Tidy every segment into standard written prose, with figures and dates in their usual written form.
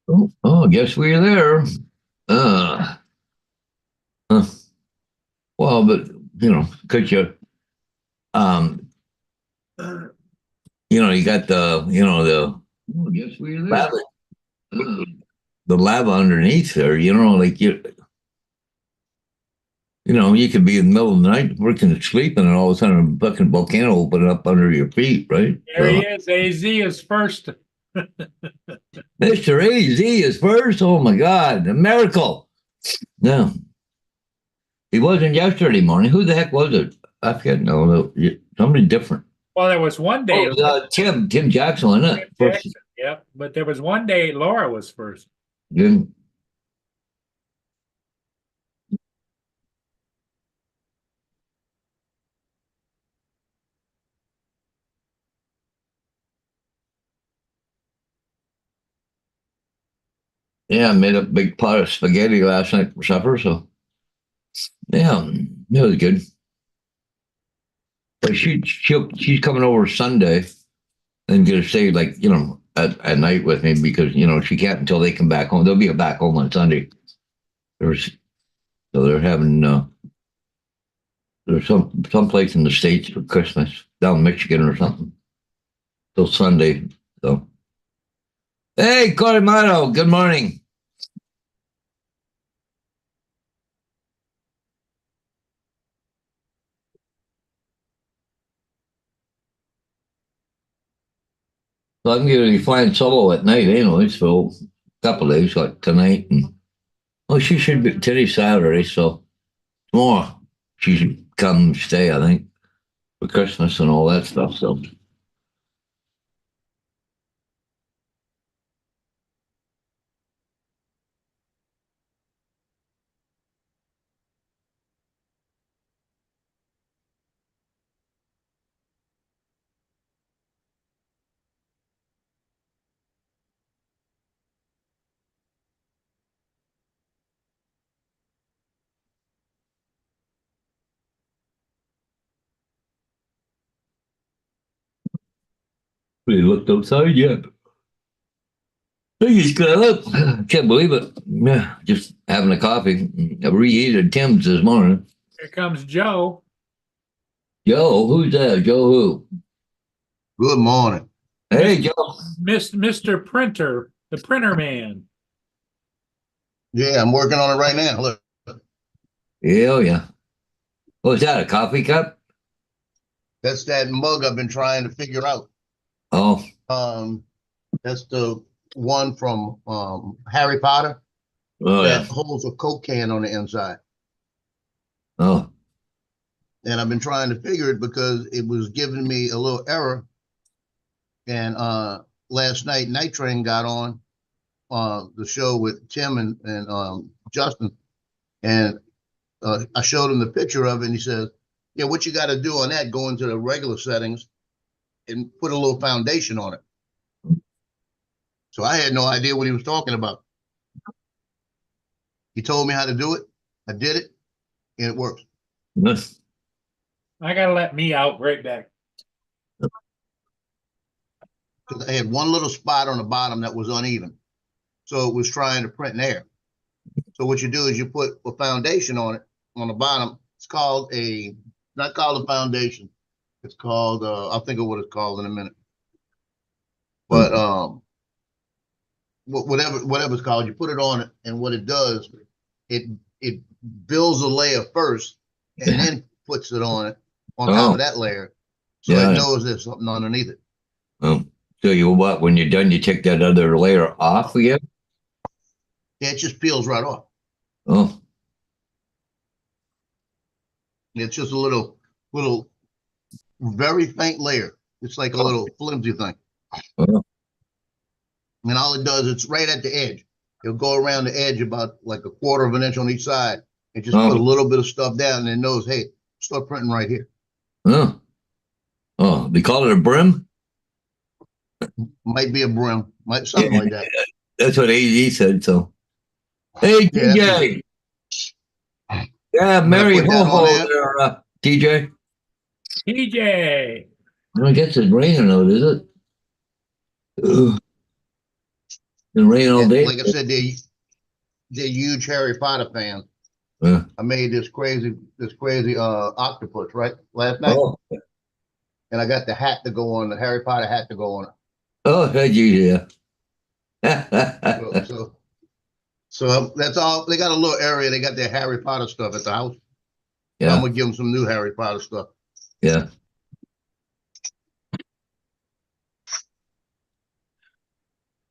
I guess we're there. Uh, uh, well, but because um, you got I guess we're there. Lava, the lava underneath there. Like you could be in the middle of the night working, sleeping, and all of a sudden a fucking volcano open up under your feet, right? There he is. AZ is first. Mr. AZ is first. Oh my God, a miracle! No, he wasn't yesterday morning. Who the heck was it? I forget. No, somebody different. Well, there was one day. Oh, Tim Jackson, isn't it? Jackson, yep. But there was one day Laura was first. Yeah. Yeah, I made a big pot of spaghetti last night for supper, so yeah, it was good. But she's coming over Sunday and gonna stay at night with me because she can't until they come back home. They'll be back home on Sunday. There's so they're having there's some place in the States for Christmas down in Michigan or something till Sunday. So hey, Corimano, good morning. So I'm going to be flying solo at night anyway, so a couple days, like tonight. And well, she should be today's Saturday, so tomorrow she should come stay, I think, for Christmas and all that stuff. So we looked outside yet. I just got up. Can't believe it. Yeah, just having a coffee. I reheated Tim's this morning. Here comes Joe. Joe, who's that? Joe who? Good morning. Hey, Joe. Mr. Printer, the printer man. Yeah, I'm working on it right now. Look, Yeah, oh, yeah. What's that, a coffee cup? that's that mug I've been trying to figure out. Oh, That's the one from Harry Potter oh, that yeah. holds a Coke can on the inside. Oh, And I've been trying to figure it because it was giving me a little error. And last night, Night Train got on the show with Tim and Justin. And I showed him the picture of it, and he says, "Yeah, what you got to do on that? Go into the regular settings and put a little foundation on it." So I had no idea what he was talking about. He told me how to do it. I did it, and it works. yes. I gotta let me out right back. Because I had one little spot on the bottom that was uneven, so it was trying to print in air. So what you do is you put a foundation on it on the bottom. It's called not called a foundation. It's called I'll think of what it's called in a minute. But whatever it's called, you put it on it, and what it does, it it builds a layer first, and then puts it on it on top of that layer, so Yeah. it knows there's something underneath it. Oh, so when you're done, you take that other layer off again? Yeah, it just peels right off. Oh, It's just a little, very faint layer. It's like a little flimsy thing. oh, And all it does, it's right at the edge. It'll go around the edge about like a quarter of an inch on each side and just put a little bit of stuff down, and it knows, hey, start printing right here. oh, oh, they call it a brim? Might be a brim, might something like that. That's what AZ said, so. Hey, TJ. Yeah, Mary Ho-Ho there, TJ. TJ. I guess it's raining out, is it? Ugh. And rain all And day. like I said, they're huge Harry Potter fans. Yeah. I made this crazy octopus right last night, Oh, and I got the hat to go on, the Harry Potter hat to go on it. oh, yeah. That's all. They got a little area. They got their Harry Potter stuff at the house. I'm Yeah, gonna give them some new Harry Potter stuff. yeah.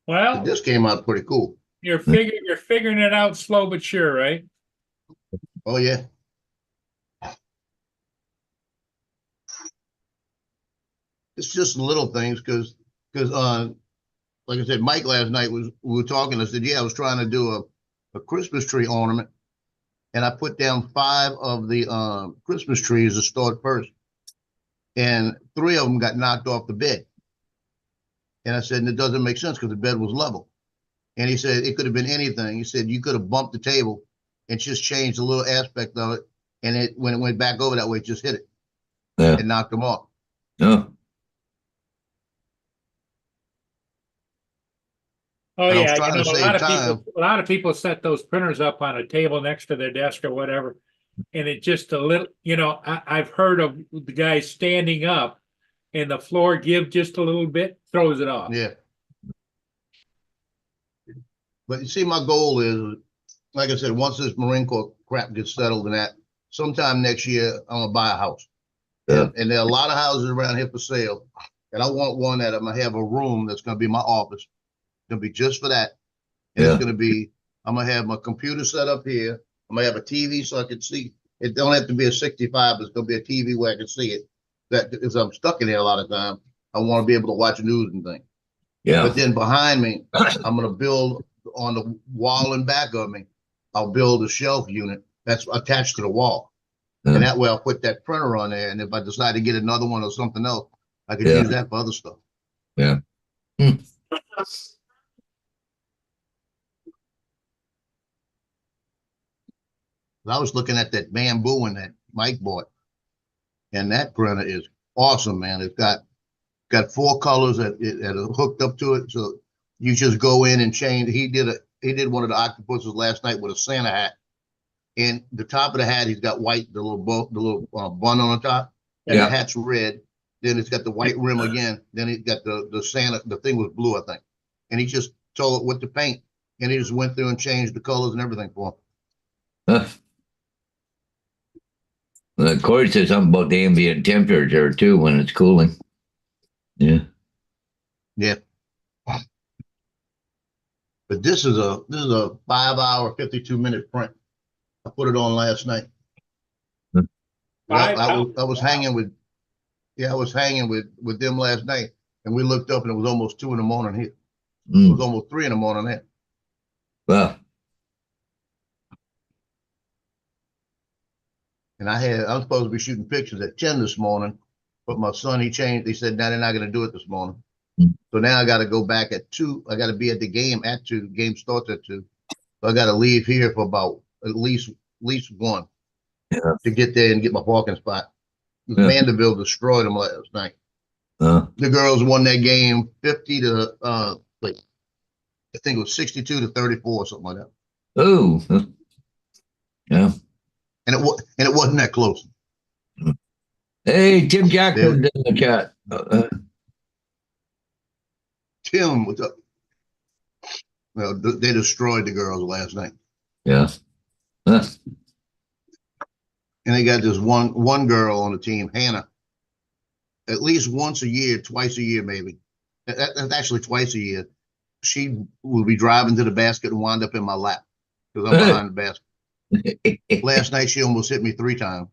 Well, This came out pretty cool. you're figuring it out slow but sure, right? Oh yeah. It's just little things because like I said, Mike last night we were talking. I said, yeah, I was trying to do a Christmas tree ornament, and I put down 5 of the Christmas trees to start first, and 3 of them got knocked off the bed. And I said, and it doesn't make sense because the bed was level. And he said it could have been anything. He said you could have bumped the table and just changed a little aspect of it, and when it went back over that way, it just hit it Yeah. and knocked them off. Oh, Oh And I was yeah, trying to a save lot of people set those printers up on a table next to their desk or whatever, and it just a little. I've heard of the guy standing up, and the floor give just a little bit, throws it off. Yeah. But you see, my goal is, like I said, once this Marine Corps crap gets settled and that, sometime next year, I'm gonna buy a house. Yeah. And there are a lot of houses around here for sale. And I want one that I'm gonna have a room that's gonna be my office. It's gonna be just for that. And Yeah. it's gonna be, I'm gonna have my computer set up here. I'm gonna have a TV so I can see. It don't have to be a 65, but it's gonna be a TV where I can see it. That because I'm stuck in here a lot of time. I want to be able to watch news and things. yeah. But then behind me, I'm gonna build on the wall and back of me. I'll build a shelf unit that's attached to the wall. Yeah. And that way I'll put that printer on there. And if I decide to get another one or something else, I could Yeah. use that for other stuff. Yeah. Hmm. I was looking at that bamboo one that Mike bought. And that printer is awesome, man. It's got 4 colors that are hooked up to it. So you just go in and change. He did one of the octopuses last night with a Santa hat. And the top of the hat, he's got white, the little bun on the top. And Yeah. the hat's red. Then it's got the white rim again. Then it got the Santa, the thing was blue, I think. And he just told it what to paint. And he just went through and changed the colors and everything for him. Corey said something about the ambient temperature too when it's cooling. Yeah. Yeah. But this is a 5-hour, 52-minute print. I put it on last night. I was hanging with them last night, and we looked up and it was almost 2 a.m. here. It was almost 3 a.m. there. Well, And I'm supposed to be shooting pictures at 10 this morning, but my son, he changed. He said, no, they're not going to do it this morning. So now I got to go back at 2. I got to be at the game at 2. The game starts at 2. So I got to leave here for about at least 1 to get there and get my parking spot. Yeah. Vanderbilt destroyed them last night. The girls won that game 50 to, I think it was 62 to 34 or something like that. oh, yeah. And it wasn't that close. Hey, Tim Jackson in the chat. Tim was up. Well, they destroyed the girls last night. Yeah. And they got this one girl on the team, Hannah. At least once a year, twice a year, maybe. That's actually twice a year. She will be driving to the basket and wind up in my lap because I'm behind the basket. Last night, she almost hit me 3 times.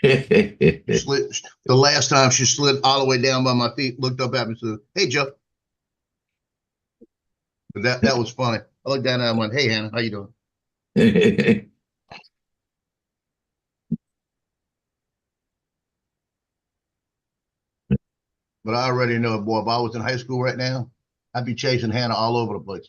The last time she slid all the way down by my feet, looked up at me and said, "Hey, Joe." But that was funny. I looked down at her and went, "Hey, Hannah, how you doing?" But I already know, boy, if I was in high school right now, I'd be chasing Hannah all over the place.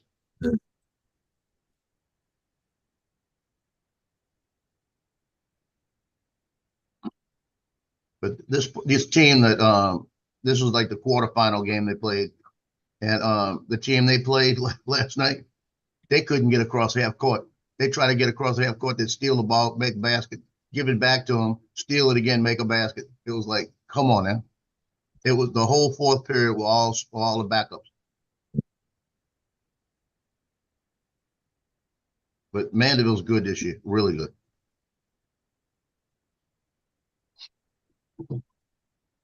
But this team that this was like the quarterfinal game they played, and the team they played last night, They couldn't get across half court. They try to get across half court, they'd steal the ball, make a basket, give it back to them, steal it again, make a basket. It was like, come on now. It was the whole fourth period were all the backups. But Mandeville's good this year, really good.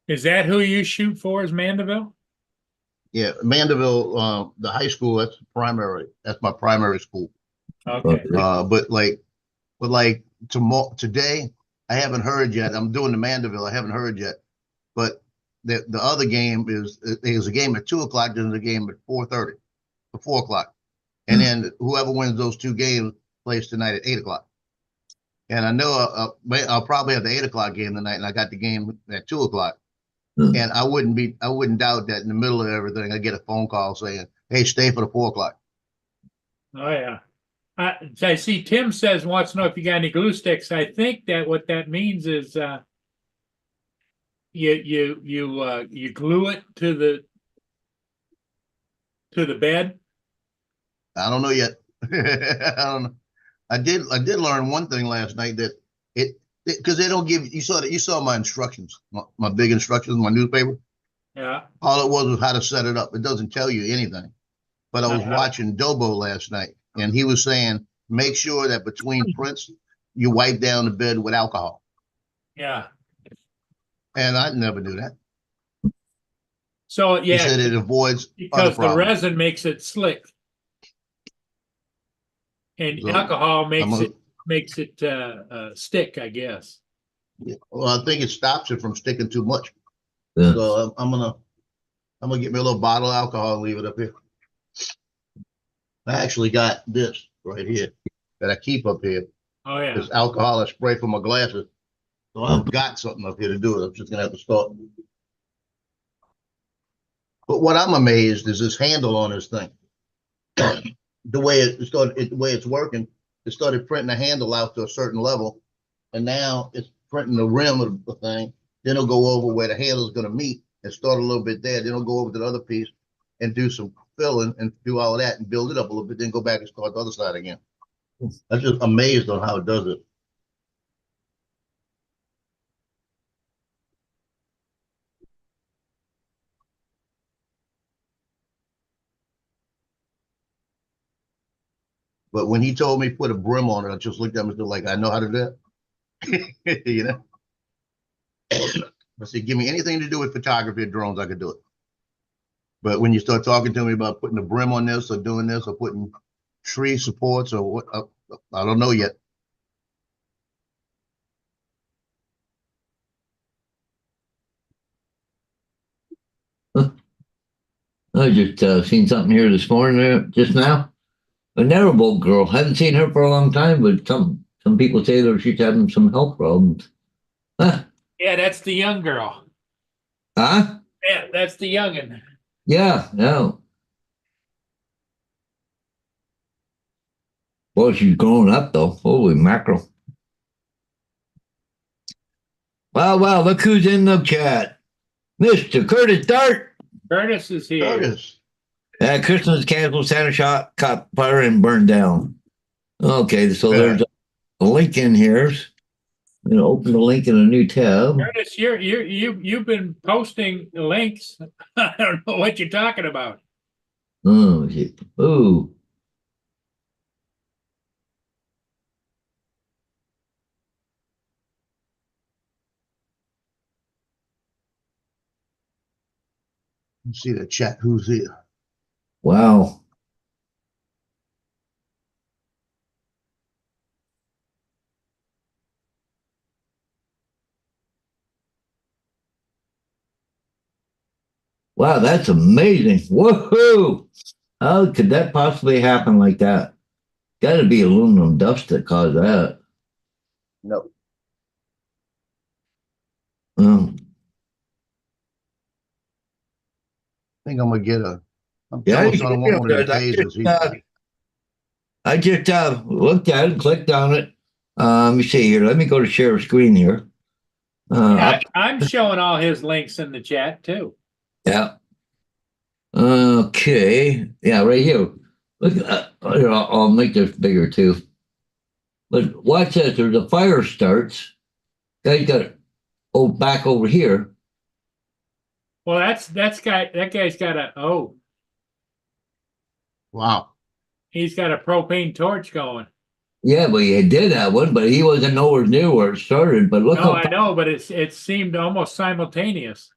Is that who you shoot for? Is Mandeville? Yeah, Mandeville, the high school, that's primary. That's my primary school. Okay. But tomorrow, today, I haven't heard yet. I'm doing the Mandeville. I haven't heard yet. But the other game is a game at 2:00. There's a game at 4:30, to 4:00, and then whoever wins those two games plays tonight at 8:00. And I know I'll probably have the 8:00 game tonight, and I got the game at 2:00. And I wouldn't doubt that in the middle of everything, I get a phone call saying, "Hey, stay for the 4:00." Oh yeah. I see Tim says wants to know if you got any glue sticks. I think that what that means is you glue it to the bed. I don't know yet. I don't know. I did learn one thing last night that because they don't give you saw my instructions, my big instructions, my newspaper. Yeah. All it was how to set it up. It doesn't tell you anything. But I was watching Dobo last night, and he was saying, make sure that between prints, you wipe down the bed with alcohol. Yeah. And I never knew that. So He said it avoids because the resin makes it slick, and So, alcohol makes it stick, I guess. Yeah. Well, I think it stops it from sticking too much. Yeah. So I'm gonna get me a little bottle of alcohol and leave it up here. I actually got this right here that I keep up here. Oh yeah. This alcohol I spray for my glasses. So I've got something up here to do it. I'm just gonna have to start. But what I'm amazed is this handle on this thing. The way the way it's working, it started printing the handle out to a certain level, and now it's printing the rim of the thing. Then it'll go over where the handle is going to meet and start a little bit there. Then it'll go over to the other piece and do some filling and do all of that and build it up a little bit. Then go back and start the other side again. I'm just amazed on how it does it. But when he told me put a brim on it, I just looked at him and said, like, I know how to do that. You know? I said, give me anything to do with photography or drones, I could do it. But when you start talking to me about putting a brim on this or doing this or putting tree supports or what, I don't know yet. I just seen something here this morning, just now. A Narrowboat girl. Haven't seen her for a long time, but some people say that she's having some health problems. Huh? Yeah, that's the young girl. Huh? Yeah, that's the youngin. Yeah, no. Well, she's growing up though. Holy mackerel. Wow, look who's in the chat. Mr. Curtis Dart. Curtis is here. Curtis. Christmas canceled, Santa shot, caught fire and burned down. Okay, so there's a link in here. I'm gonna open the link in a new tab. Curtis, you've been posting the links. I don't know what you're talking about. Oh, shit. Ooh. Let's see the chat. Who's here? Wow. Wow, that's amazing. Woohoo! How could that possibly happen like that? Got to be aluminum dust that caused that. No. Oh. I think I'm gonna get a. I'm Yeah, telling son one of the pages. I just looked at it, clicked on it. Let me see here. Let me go to share screen here. I'm showing all his links in the chat too. Yeah. Okay. Yeah, right here. Look, I'll make this bigger too. But watch this. There's a fire starts. Guy's got it. Oh, back over here. Well, that guy's got Wow. he's got a propane torch going. Yeah, but he did have one, but he wasn't nowhere near where it started. But look No, how I know, but it seemed almost simultaneous.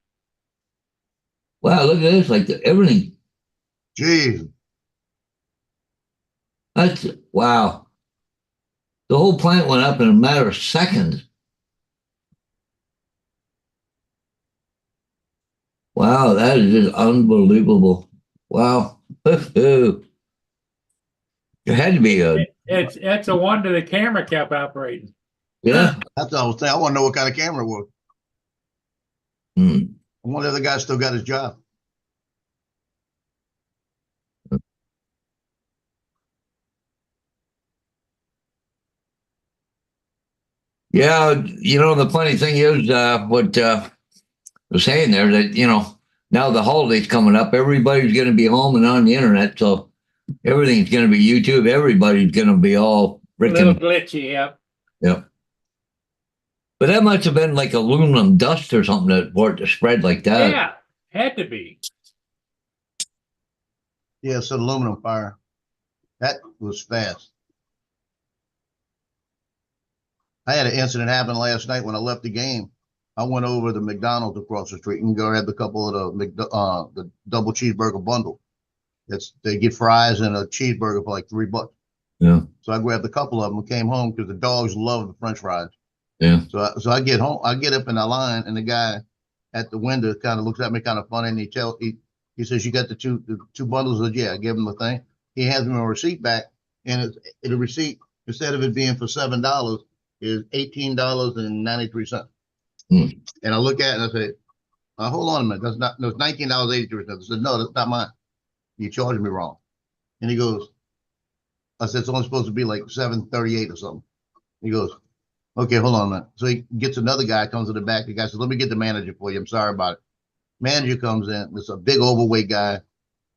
wow, look at this. Like everything. Jeez. That's wow. The whole plant went up in a matter of seconds. Wow, that is just unbelievable. Wow. There had to be a It's a wonder the camera kept operating. yeah. That's what I was saying. I want to know what kind of camera it was. Hmm. I wonder if the guy still got his job. Yeah, the funny thing is what was saying there that now the holiday's coming up, everybody's going to be home and on the internet, so everything's going to be YouTube. Everybody's going to be all A little freaking glitchy, yeah. yeah. But that must have been like aluminum dust or something that for it to spread like that. Yeah, had to be. Yeah, it's an aluminum fire. That was fast. I had an incident happen last night when I left the game. I went over to McDonald's across the street and grabbed a couple of the double cheeseburger bundle. They get fries and a cheeseburger for like $3. Yeah. So I grabbed a couple of them and came home because the dogs love the French fries. Yeah. So I get home, I get up in the line, and the guy at the window kind of looks at me kind of funny, and he says, "You got the two bundles?" I said, "Yeah." I give him the thing. He hands me a receipt back, and the receipt, instead of it being for $7, is $18.93. Hmm. And I look at it and I say, "Hold on a minute. That's $19.83." I said, "No, that's not mine. You charged me wrong." And he goes, I said, "It's only supposed to be like $7.38 or something." He goes, "Okay, hold on a minute." So he gets another guy, comes to the back. The guy says, "Let me get the manager for you. I'm sorry about it." Manager comes in. It's a big overweight guy,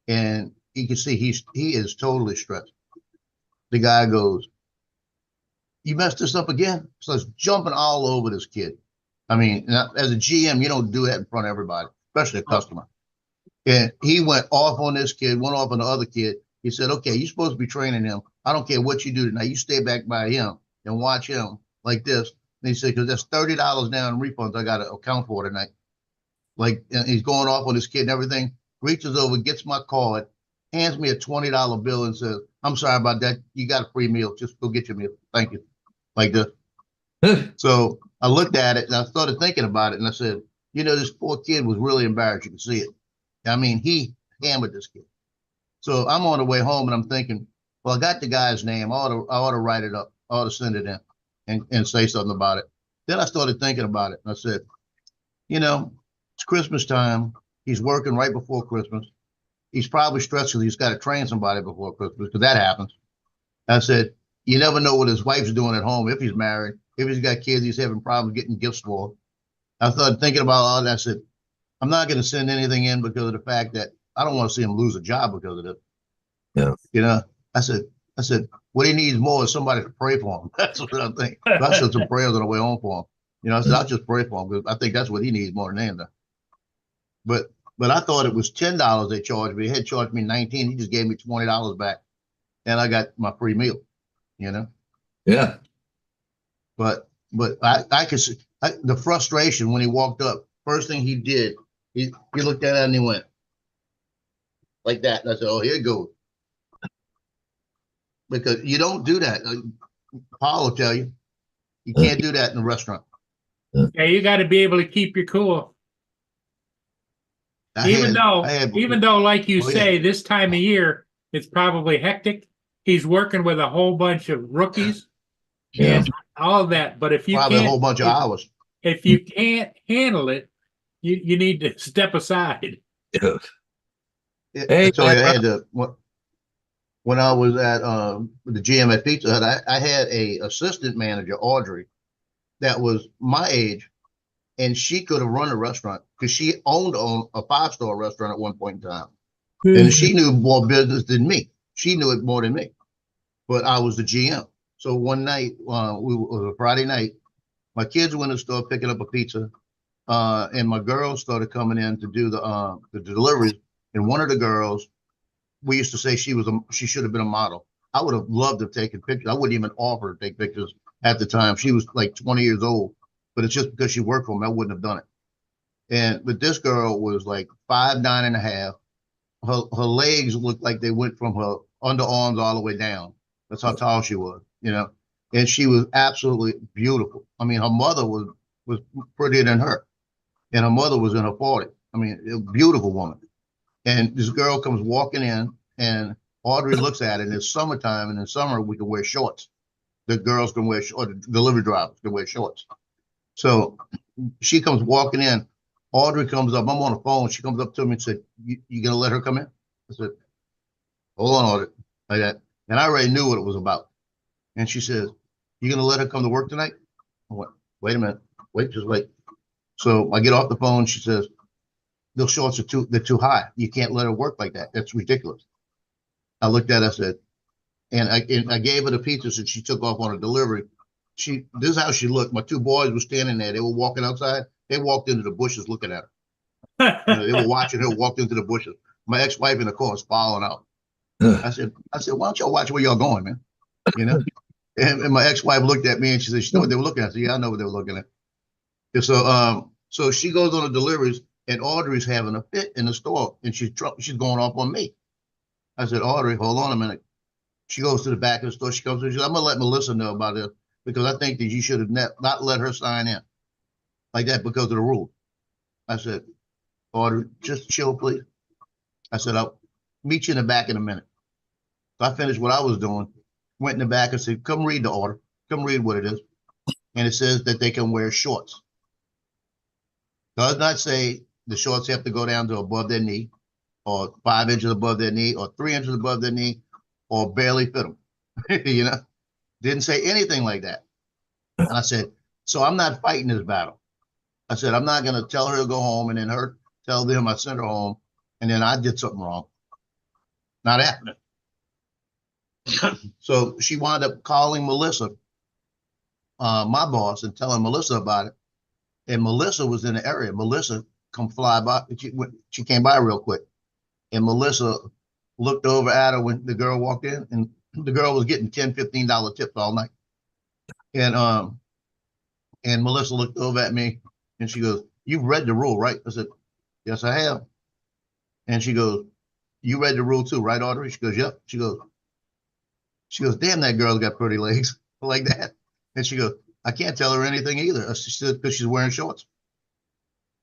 and you can see he is totally stressed. The guy goes, "You messed this up again?" So it's jumping all over this kid. I mean, as a GM, you don't do that in front of everybody, especially a customer. And he went off on this kid, went off on the other kid. He said, "Okay, you're supposed to be training him. I don't care what you do tonight. You stay back by him and watch him like this." And he said, "Because that's $30 down in refunds I got to account for tonight." Like, and he's going off on this kid and everything. Reaches over, gets my card, hands me a $20 bill and says, "I'm sorry about that. You got a free meal. Just go get your meal. Thank you." Like this. So I looked at it and I started thinking about it, and I said, this poor kid was really embarrassed. You can see it. I mean, he hammered this kid. So I'm on the way home and I'm thinking, well, I got the guy's name. I ought to write it up. I ought to send it in and say something about it. Then I started thinking about it and I said, it's Christmas time. He's working right before Christmas. He's probably stressed because he's got to train somebody before Christmas, because that happens. I said, you never know what his wife's doing at home, if he's married, if he's got kids, he's having problems getting gifts for. I started thinking about all that. I said, I'm not going to send anything in because of the fact that I don't want to see him lose a job because of it. Yeah. I said, what he needs more is somebody to pray for him. That's what I think. So I said some prayers on the way home for him. I said, I'll just pray for him because I think that's what he needs more than anything. But I thought it was $10 they charged me. They had charged me $19. He just gave me $20 back, and I got my free meal. Yeah. But I could see the frustration when he walked up. First thing he did, he looked at it and he went like that. And I said, "Oh, here it goes." Because you don't do that. Paul will tell you, you can't do that in a restaurant. Yeah, you got to be able to keep your cool. Even though, like you say, this time of year, it's probably hectic. He's working with a whole bunch of rookies and all of that. But if you probably can't, a whole bunch of hours. If you can't handle it, you need to step aside. Yeah. Hey, so I had to, when I was at the GM at Pizza Hut, I had a assistant manager, Audrey, that was my age, and she could have run a restaurant because she owned a 5-star restaurant at one point in time, and she knew more business than me. she knew it more than me, but I was the GM. So one night, it was a Friday night, my kids went to the store picking up a pizza, and my girls started coming in to do the deliveries. And one of the girls, we used to say she should have been a model. I would have loved to have taken pictures. I wouldn't even offer to take pictures at the time. She was like 20 years old, but it's just because she worked for me, I wouldn't have done it. But this girl was like 5'9.5". Her legs looked like they went from her underarms all the way down. That's how tall she was, and she was absolutely beautiful. I mean, her mother was prettier than her, and her mother was in her 40s. I mean, a beautiful woman. And this girl comes walking in, and Audrey looks at it, and it's summertime, and in summer we can wear shorts. The girls can wear, or the delivery drivers can wear shorts. So she comes walking in. Audrey comes up. I'm on the phone. She comes up to me and said, "You gonna let her come in?" I said, "Hold on, Audrey." Like that. And I already knew what it was about. And she says, "You gonna let her come to work tonight?" I went, "Wait a minute. Wait, just wait." So I get off the phone. She says, "Those shorts they're too high. You can't let her work like that. That's ridiculous." I looked at her, I said, and I gave her the pizzas, and she took off on a delivery. This is how she looked. My two boys were standing there. They were walking outside. They walked into the bushes looking at her. They were watching her walk into the bushes. My ex-wife in the car was following out. I said, "Why don't y'all watch where y'all going, man?" And my ex-wife looked at me and she said, "You know what they were looking at?" I said, "Yeah, I know what they were looking at." And so she goes on the deliveries, and Audrey's having a fit in the store, and she's going off on me. I said, "Audrey, hold on a minute." She goes to the back of the store. She comes to me. She says, "I'm gonna let Melissa know about this because I think that you should have not let her sign in like that because of the rule." I said, "Audrey, just chill, please." I said, "I'll meet you in the back in a minute." So I finished what I was doing, went in the back and said, "Come read the order. Come read what it is." And it says that they can wear shorts. Does not say the shorts have to go down to above their knee, or 5 inches above their knee, or 3 inches above their knee, or barely fit them. Didn't say anything like that. And I said, so I'm not fighting this battle. I said, I'm not going to tell her to go home and then her tell them I sent her home and then I did something wrong. Not happening. So she wound up calling Melissa, my boss, and telling Melissa about it. And Melissa was in the area. Melissa come fly by. She came by real quick. And Melissa looked over at her when the girl walked in, and the girl was getting $10, $15 tips all night. And Melissa looked over at me and she goes, "You've read the rule, right?" I said, "Yes, I have." And she goes, "You read the rule too, right, Audrey?" She goes, "Yep." She goes, "Damn, that girl's got pretty legs," like that. And she goes, "I can't tell her anything either." She said, "Because she's wearing shorts."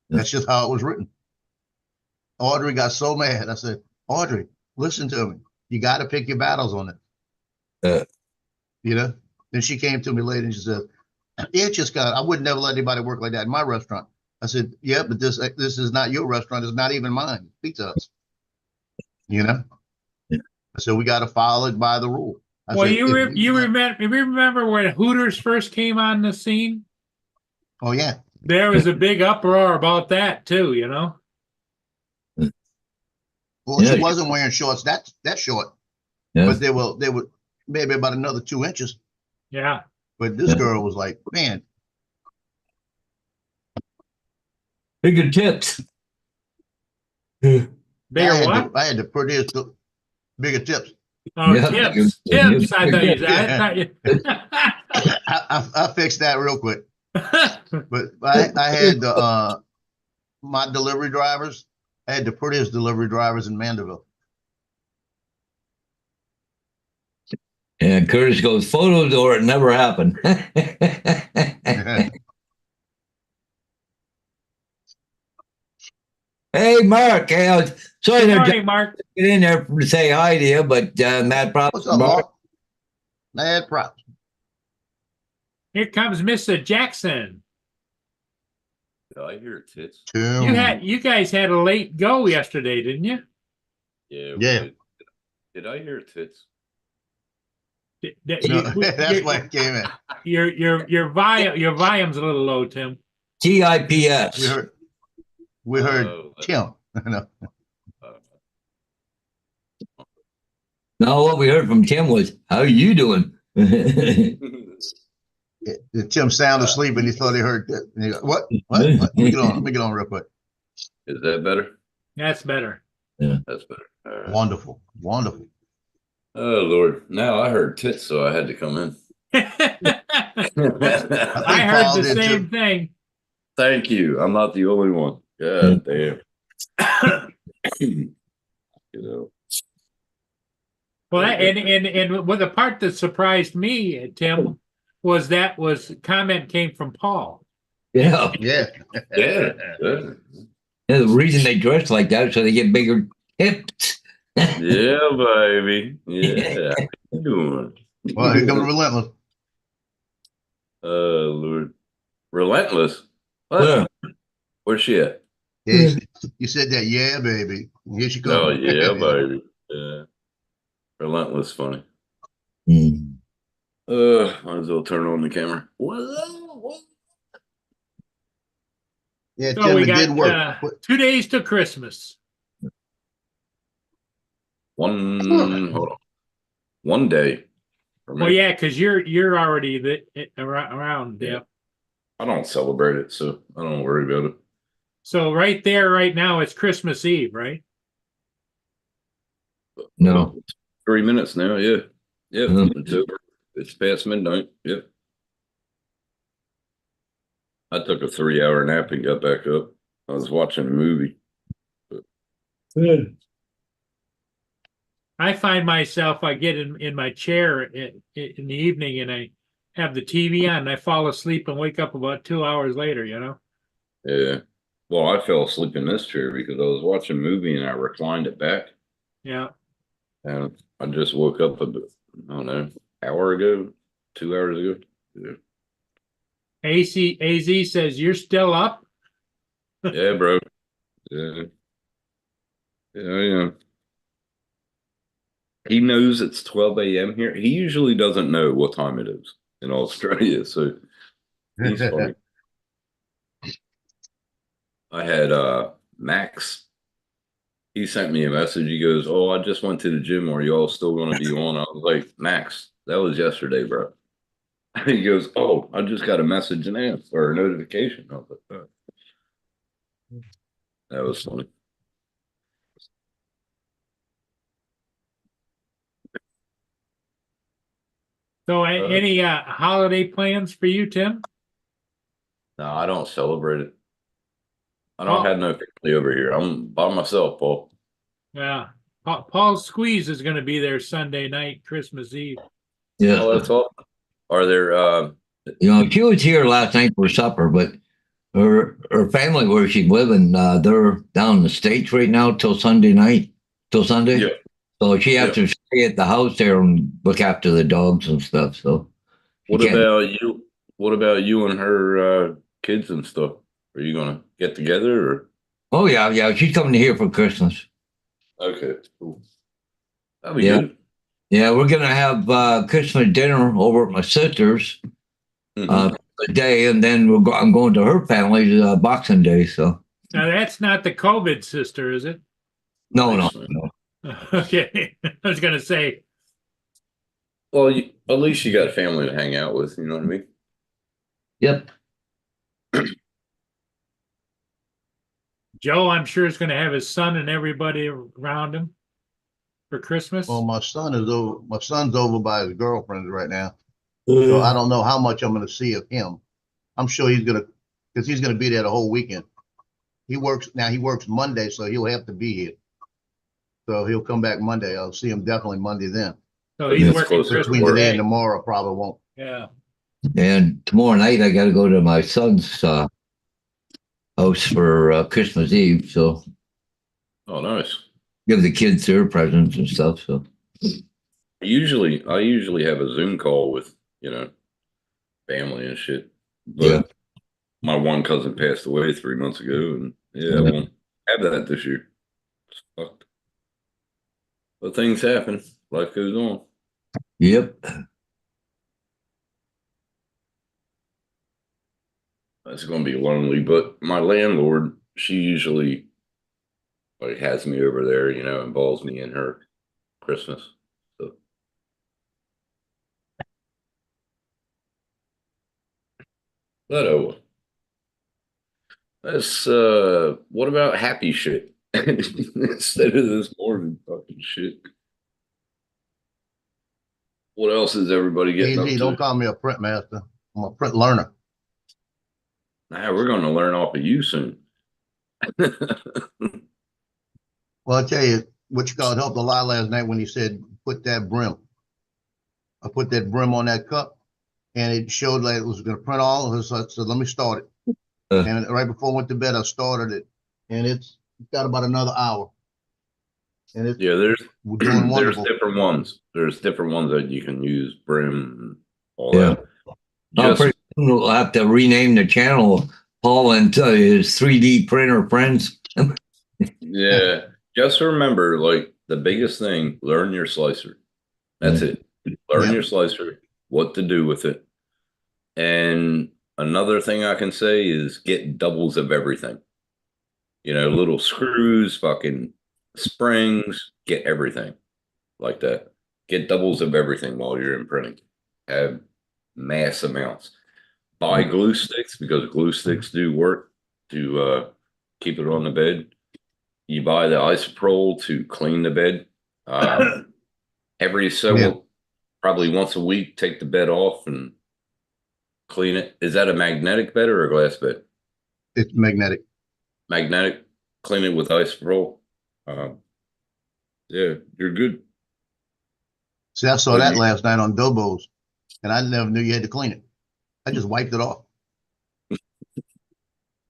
That's just how it was written. Audrey got so mad. I said, "Audrey, listen to me. You got to pick your battles on it." Then she came to me later and she said, "Yeah, just got. I would never let anybody work like that in my restaurant." I said, "Yeah, but this is not your restaurant. It's not even mine. It's Pizza Hut's." Yeah. I said, "We got to follow it by the rule." Well, you remember when Hooters first came on the scene? Oh yeah. There was a big uproar about that too, Well, she wasn't wearing shorts that short, but they were maybe about another 2 inches. Yeah. But this girl was like, man, bigger tips. Bigger what? I had to produce the bigger tips. Oh, tips. I thought you. I fixed that real quick. But I had my delivery drivers. I had the prettiest delivery drivers in Mandeville. And Curtis goes, "Photos or it never happened." Hey, Mark. Hey, I was sorry Good to morning, Mark. get in there to say hi to you, but mad props. What's up, Mark? Mad props. Here comes Mr. Jackson. Did I hear tits? You guys had a late go yesterday, didn't you? Yeah. Did I hear tits? That's why it came in. Your volume's a little low, Tim. TIPS. We heard Tim. No. No, what we heard from Tim was, "How you doing?" Tim sound asleep and he thought he heard that. And he go, what? What? Let me get on. Let me get on real quick. Is that better? That's better. That's better. All right. Wonderful. Wonderful. Oh Lord. Now I heard tits, so I had to come in. I think heard Paul the did same too. thing. Thank you. I'm not the only one. God damn. You know. Well, and what the part that surprised me, Tim, was comment came from Paul. Yeah. Yeah. Yeah. Yeah. Yeah, the reason they dress like that is so they get bigger hips. Yeah, baby. Yeah. How you doing? Well, here comes Relentless. Lord. Relentless. What? Well, Where's she at? Yeah, you said that. Yeah, baby. Here she comes. Oh yeah, baby. Yeah. Relentless funny. mm. Might as well turn on the camera. Yeah, So Tim, we it did work. got 2 days to Christmas. Hold on. One day. For me. Well, yeah, because you're already around. Yeah. Yeah. I don't celebrate it, so I don't worry about it. So right there, right now, it's Christmas Eve, right? No. 3 minutes now, yeah. Yep, Mhm. it's over. It's past midnight. Yep. I took a 3-hour nap and got back up. I was watching a movie. I find myself, I get in my chair in the evening and I have the TV on and I fall asleep and wake up about 2 hours later, you know? Yeah. Well, I fell asleep in this chair because I was watching a movie and I reclined it back. Yeah. And I just woke up I don't know, hour ago, 2 hours ago. Yeah. AZ says, you're still up? Yeah, bro. Yeah. Yeah. He knows it's 12 a.m. here. He usually doesn't know what time it is in Australia, so he's funny. I had Max. He sent me a message. He goes, "Oh, I just went to the gym. Are you all still going to be on?" I was like, "Max, that was yesterday, bro." He goes, "Oh, I just got a message and answer or a notification." I was like, "Oh." That was funny. So any holiday plans for you, Tim? No, I don't celebrate it. I don't Oh. have no family over here. I'm by myself, Paul. Yeah. Paul's Squeeze is going to be there Sunday night, Christmas Eve. Yeah. Oh, that's all. Are there? She was here last night for supper, but her family where she's living, they're down in the States right now till Sunday night, till Sunday. Yeah. So she has to stay at the house there and look after the dogs and stuff. So What about you? What about you and her kids and stuff? Are you gonna get together or? Oh yeah, she's coming here for Christmas. Okay, cool. That'll be Yeah. good. Yeah, we're gonna have Christmas dinner over at my sister's Mhm. a day, and then I'm going to her family's Boxing Day. So Now, that's not the COVID sister, is it? no. Okay. I was going to say, Well, at least you got family to hang out with. You know what I mean? Yep. Joe, I'm sure, is going to have his son and everybody around him for Christmas. Well, my son's over by his girlfriend right now. So I don't know how much I'm going to see of him. I'm sure because he's going to be there the whole weekend. He works Monday, so he'll have to be here. So he'll come back Monday. I'll see him definitely Monday then. So he's That's working close to Christmas Between today Day. and tomorrow, probably won't. Yeah. And tomorrow night I got to go to my son's house for Christmas Eve. So Oh, nice. give the kids their presents and stuff. So I usually have a Zoom call with family and shit. But yeah. my one cousin passed away 3 months ago, and I won't have that this year. It's fucked. But things happen. Life goes on. Yep. It's going to be lonely, but my landlord, she usually has me over there, involves me in her Christmas. But oh, that's what about happy shit instead of this morbid fucking shit? What else is everybody getting up AZ, to? don't call me a print master. I'm a print learner. Nah, we're going to learn off of you soon. Well, I tell you, what you call it helped a lot last night when he said, put that brim. I put that brim on that cup and it showed like it was going to print all of it. So I said, let me start it. Uh. And right before I went to bed, I started it and it's got about another hour. And it's Yeah, there's doing there's wonderful. different ones. There's different ones that you can use, brim and all Yeah. that. Oh, Just pretty soon we'll have to rename the channel, Paul and his 3D printer friends. yeah, just remember, like the biggest thing, learn your slicer. That's it. Learn Yeah. your slicer, what to do with it. And another thing I can say is get doubles of everything. You know, little screws, fucking springs, get everything like that. Get doubles of everything while you're imprinting. Have mass amounts. Buy glue sticks because glue sticks do work to keep it on the bed. You buy the isopropyl to clean the bed. Every so Yeah. probably once a week, take the bed off and clean it. Is that a magnetic bed or a glass bed? It's magnetic. Magnetic. Clean it with isopropyl. Yeah, you're good. See, I saw But that you- last night on Dobos and I never knew you had to clean it. I just wiped it off.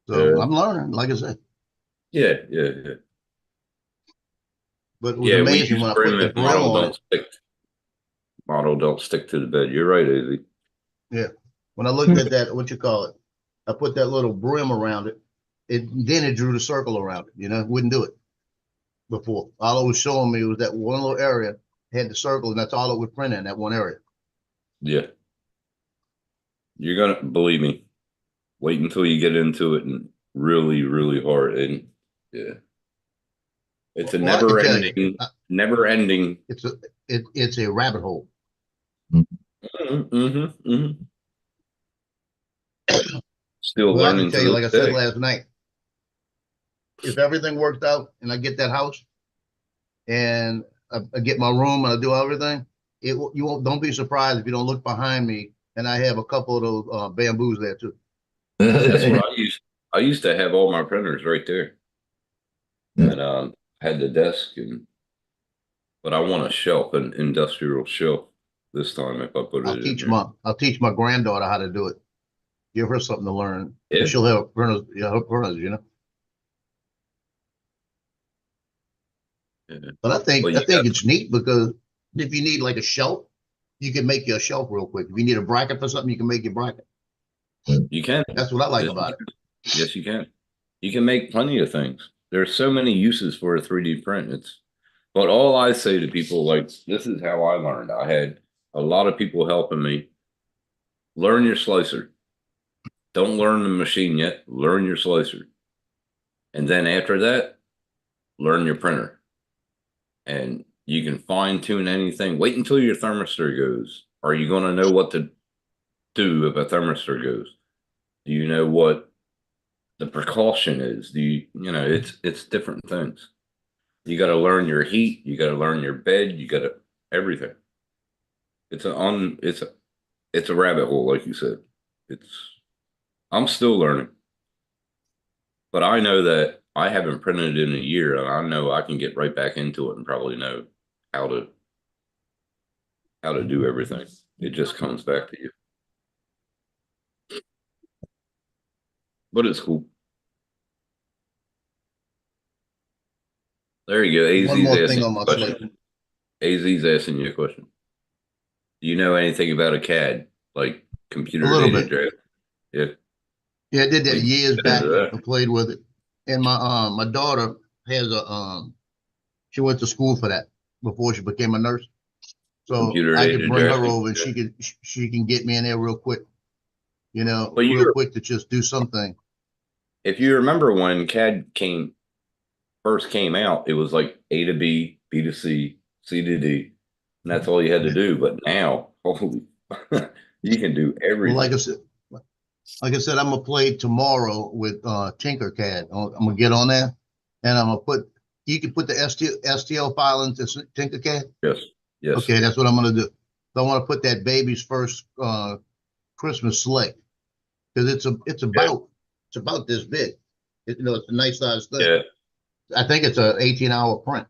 So Yeah. I'm learning, like I said. yeah. But it was Yeah, we amazing use when I brim put the if brim model on don't it. stick. Model don't stick to the bed. You're right, Az. Yeah. When I looked at that, what you call it, I put that little brim around it. Then it drew the circle around it. You know, wouldn't do it before. All it was showing me was that one little area had the circle, and that's all it would print in that one area. Yeah. You're gonna believe me. Wait until you get into it and really, really hard. And yeah. It's a Well, I can tell you, never ending. it's a rabbit hole. Still Well, I can learning tell to you, like I this said day. last night, if everything works out and I get that house and I get my room and I do everything, you won't. Don't be surprised if you don't look behind me and I have a couple of those bamboos there too. That's what I used. I used to have all my printers right there, Yeah. and had the desk, but I want a shelf, an industrial shelf this time if I put it in there. I'll teach my granddaughter how to do it. Give her something to learn. Yeah. She'll have printers, her printers, you know. Yeah. But I Well, think it's neat because if you need like a shelf, you can make your shelf real quick. If you need a bracket for something, you can make your bracket. you can. That's what I like Yes, about it. yes, you can. You can make plenty of things. There's so many uses for a 3D print. But all I say to people, like, this is how I learned. I had a lot of people helping me. Learn your slicer. Don't learn the machine yet. Learn your slicer. And then after that, learn your printer. And you can fine tune anything. Wait until your thermistor goes. Are you going to know what to do if a thermistor goes? Do you know what the precaution is? It's different things. You got to learn your heat. You got to learn your bed. You got to everything. It's a rabbit hole, like you said. I'm still learning, but I know that I haven't printed in a year, and I know I can get right back into it and probably know how to do everything. It just comes back to you. But it's cool. There you go. One more AZ's thing asking on you my a slate. question. AZ's asking you a question. Do you know anything about a CAD, like computer A little aided bit. draft? Yeah. Yeah, I did that We years get back. into that. I played with it. And my daughter has she went to school for that before she became a nurse. So Computer I could aided bring her drafting. over and Yeah. she can get me in there real quick, you know, But real quick to just do something. if you remember when CAD first came out, it was like A to B, B to C, C to D, and that's all you had to Yeah. do. But now, holy, you can do Well, like everything. I said, like I said, I'm gonna play tomorrow with Tinkercad. I'm gonna get on there, and I'm gonna put. You can put the STL file into Tinkercad. Yes. Yes. Okay, that's what I'm gonna do. So I want to put that baby's first Christmas sleigh because it's about this big. It's a nice size thing. Yeah. I think it's a 18-hour print.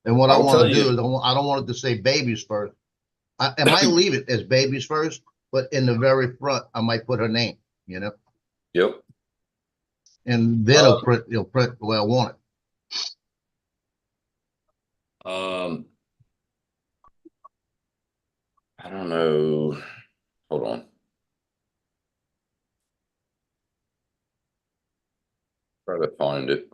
And what I I'll want tell to do you. is I don't want it to say babies first. I might leave it as babies first, but in the very front, I might put her name, Yep. and then it'll print the way I want it. I don't know. Hold on. Try to find it.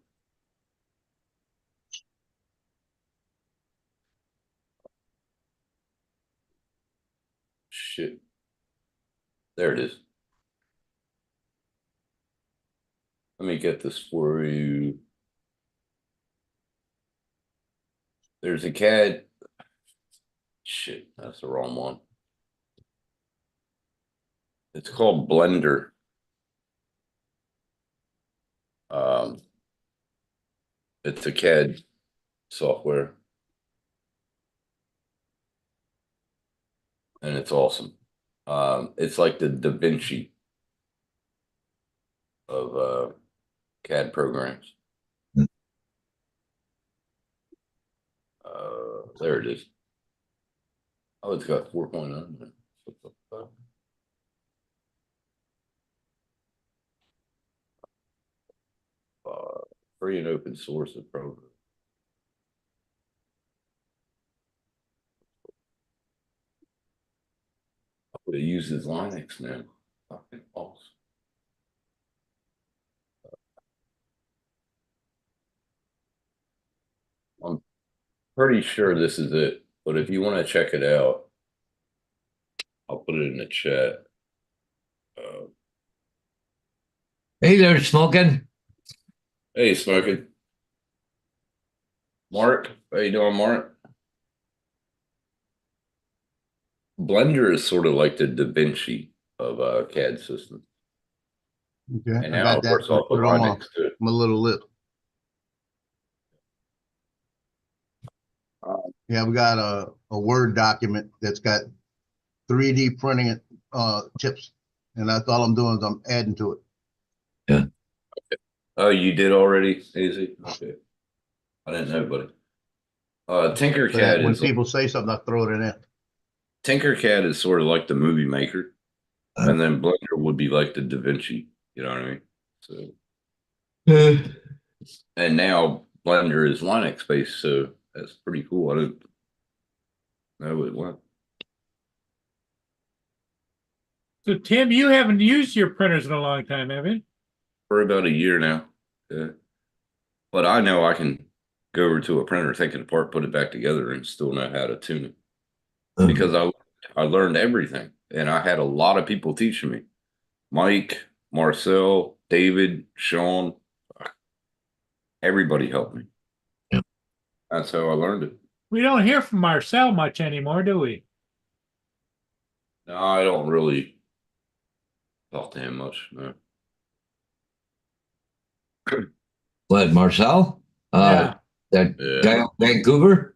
Shit. There it is. Let me get this for you. There's a CAD. Shit, that's the wrong one. It's called Blender. It's a CAD software. And it's awesome. It's like the Da Vinci of CAD programs. There it is. Oh, it's got 4.0. Free and open source of program. It uses Linux now. Fucking awesome. I'm pretty sure this is it, but if you want to check it out, I'll put it in the chat. Hey there, Smoking. Hey, Smoking. Mark, how you doing, Mark? Blender is sort of like the Da Vinci of CAD systems. Okay, And I now got it that. works off Put of it on Linux too. my little list. Yeah, we got a Word document that's got 3D printing tips, and that's all I'm doing is I'm adding to it. Yeah. Oh, you did already, Easy? Okay. I didn't know, buddy. So that Tinkercad when is people say something, I throw it in there. Tinkercad is sort of like the movie maker, and then Blender would be like the Da Vinci. You know what I mean? So, and now Blender is Linux based, so that's pretty cool. I didn't know it went. So Tim, you haven't used your printers in a long time, have you? For about a year now. Yeah. But I know I can go over to a printer, take it apart, put it back together, and still know how to tune it because I learned everything, and I had a lot of people teaching me. Mike, Marcel, David, Sean, everybody helped me. Yep. That's how I learned it. We don't hear from Marcel much anymore, do we? No, I don't really talk to him much. No. What, Marcel? Yeah. That Yeah. guy in Vancouver?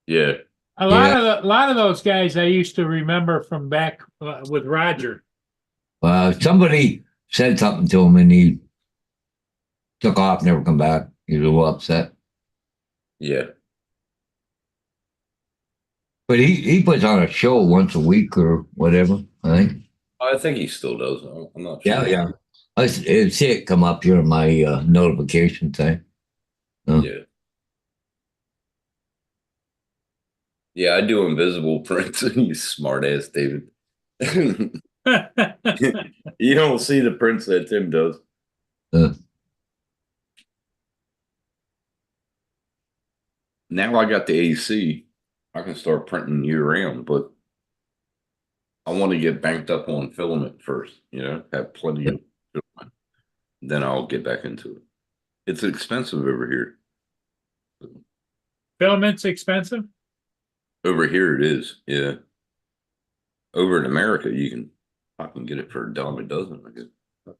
Yeah. A lot of those guys I used to remember from back with Roger. Somebody said something to him and he took off, never come back. He was a little upset. Yeah. But he puts on a show once a week or whatever, I think. I think he still does. I'm not sure. Yeah. I see it come up here in my notification thing. Yeah. Yeah, I do invisible prints. You smart ass, David. You don't see the prints that Tim does. Now I got the AC. I can start printing year round, but I want to get banked up on filament first, have plenty of filament. Then I'll get back into it. It's expensive over here. Filament's expensive? Over here it is, yeah. Over in America, you can I can get it for a dime a dozen, I guess.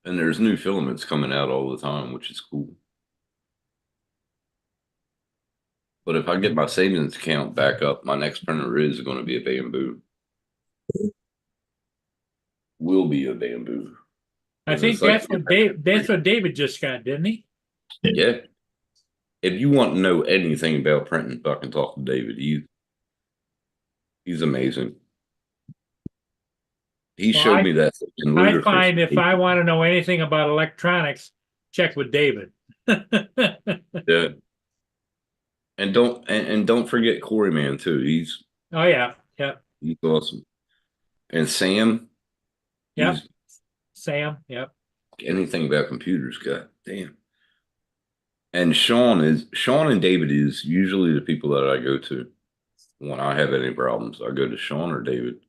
And there's new filaments coming out all the time, which is cool. But if I get my savings account back up, my next printer is going to be a Bamboo. Will be a Bamboo. I think It's like- that's what David just got, didn't he? Yeah. If you want to know anything about printing, fucking talk to David. He's amazing. He Well, showed me that. in I Ludicrous. find if I want to know anything about electronics, check with David. Yeah. And don't forget Corey Man too. He's Oh yeah, yeah, awesome. And Sam. Yep. he's Sam, yep. anything about computers, god damn. And Sean and David is usually the people that I go to when I have any problems. I go to Sean or David.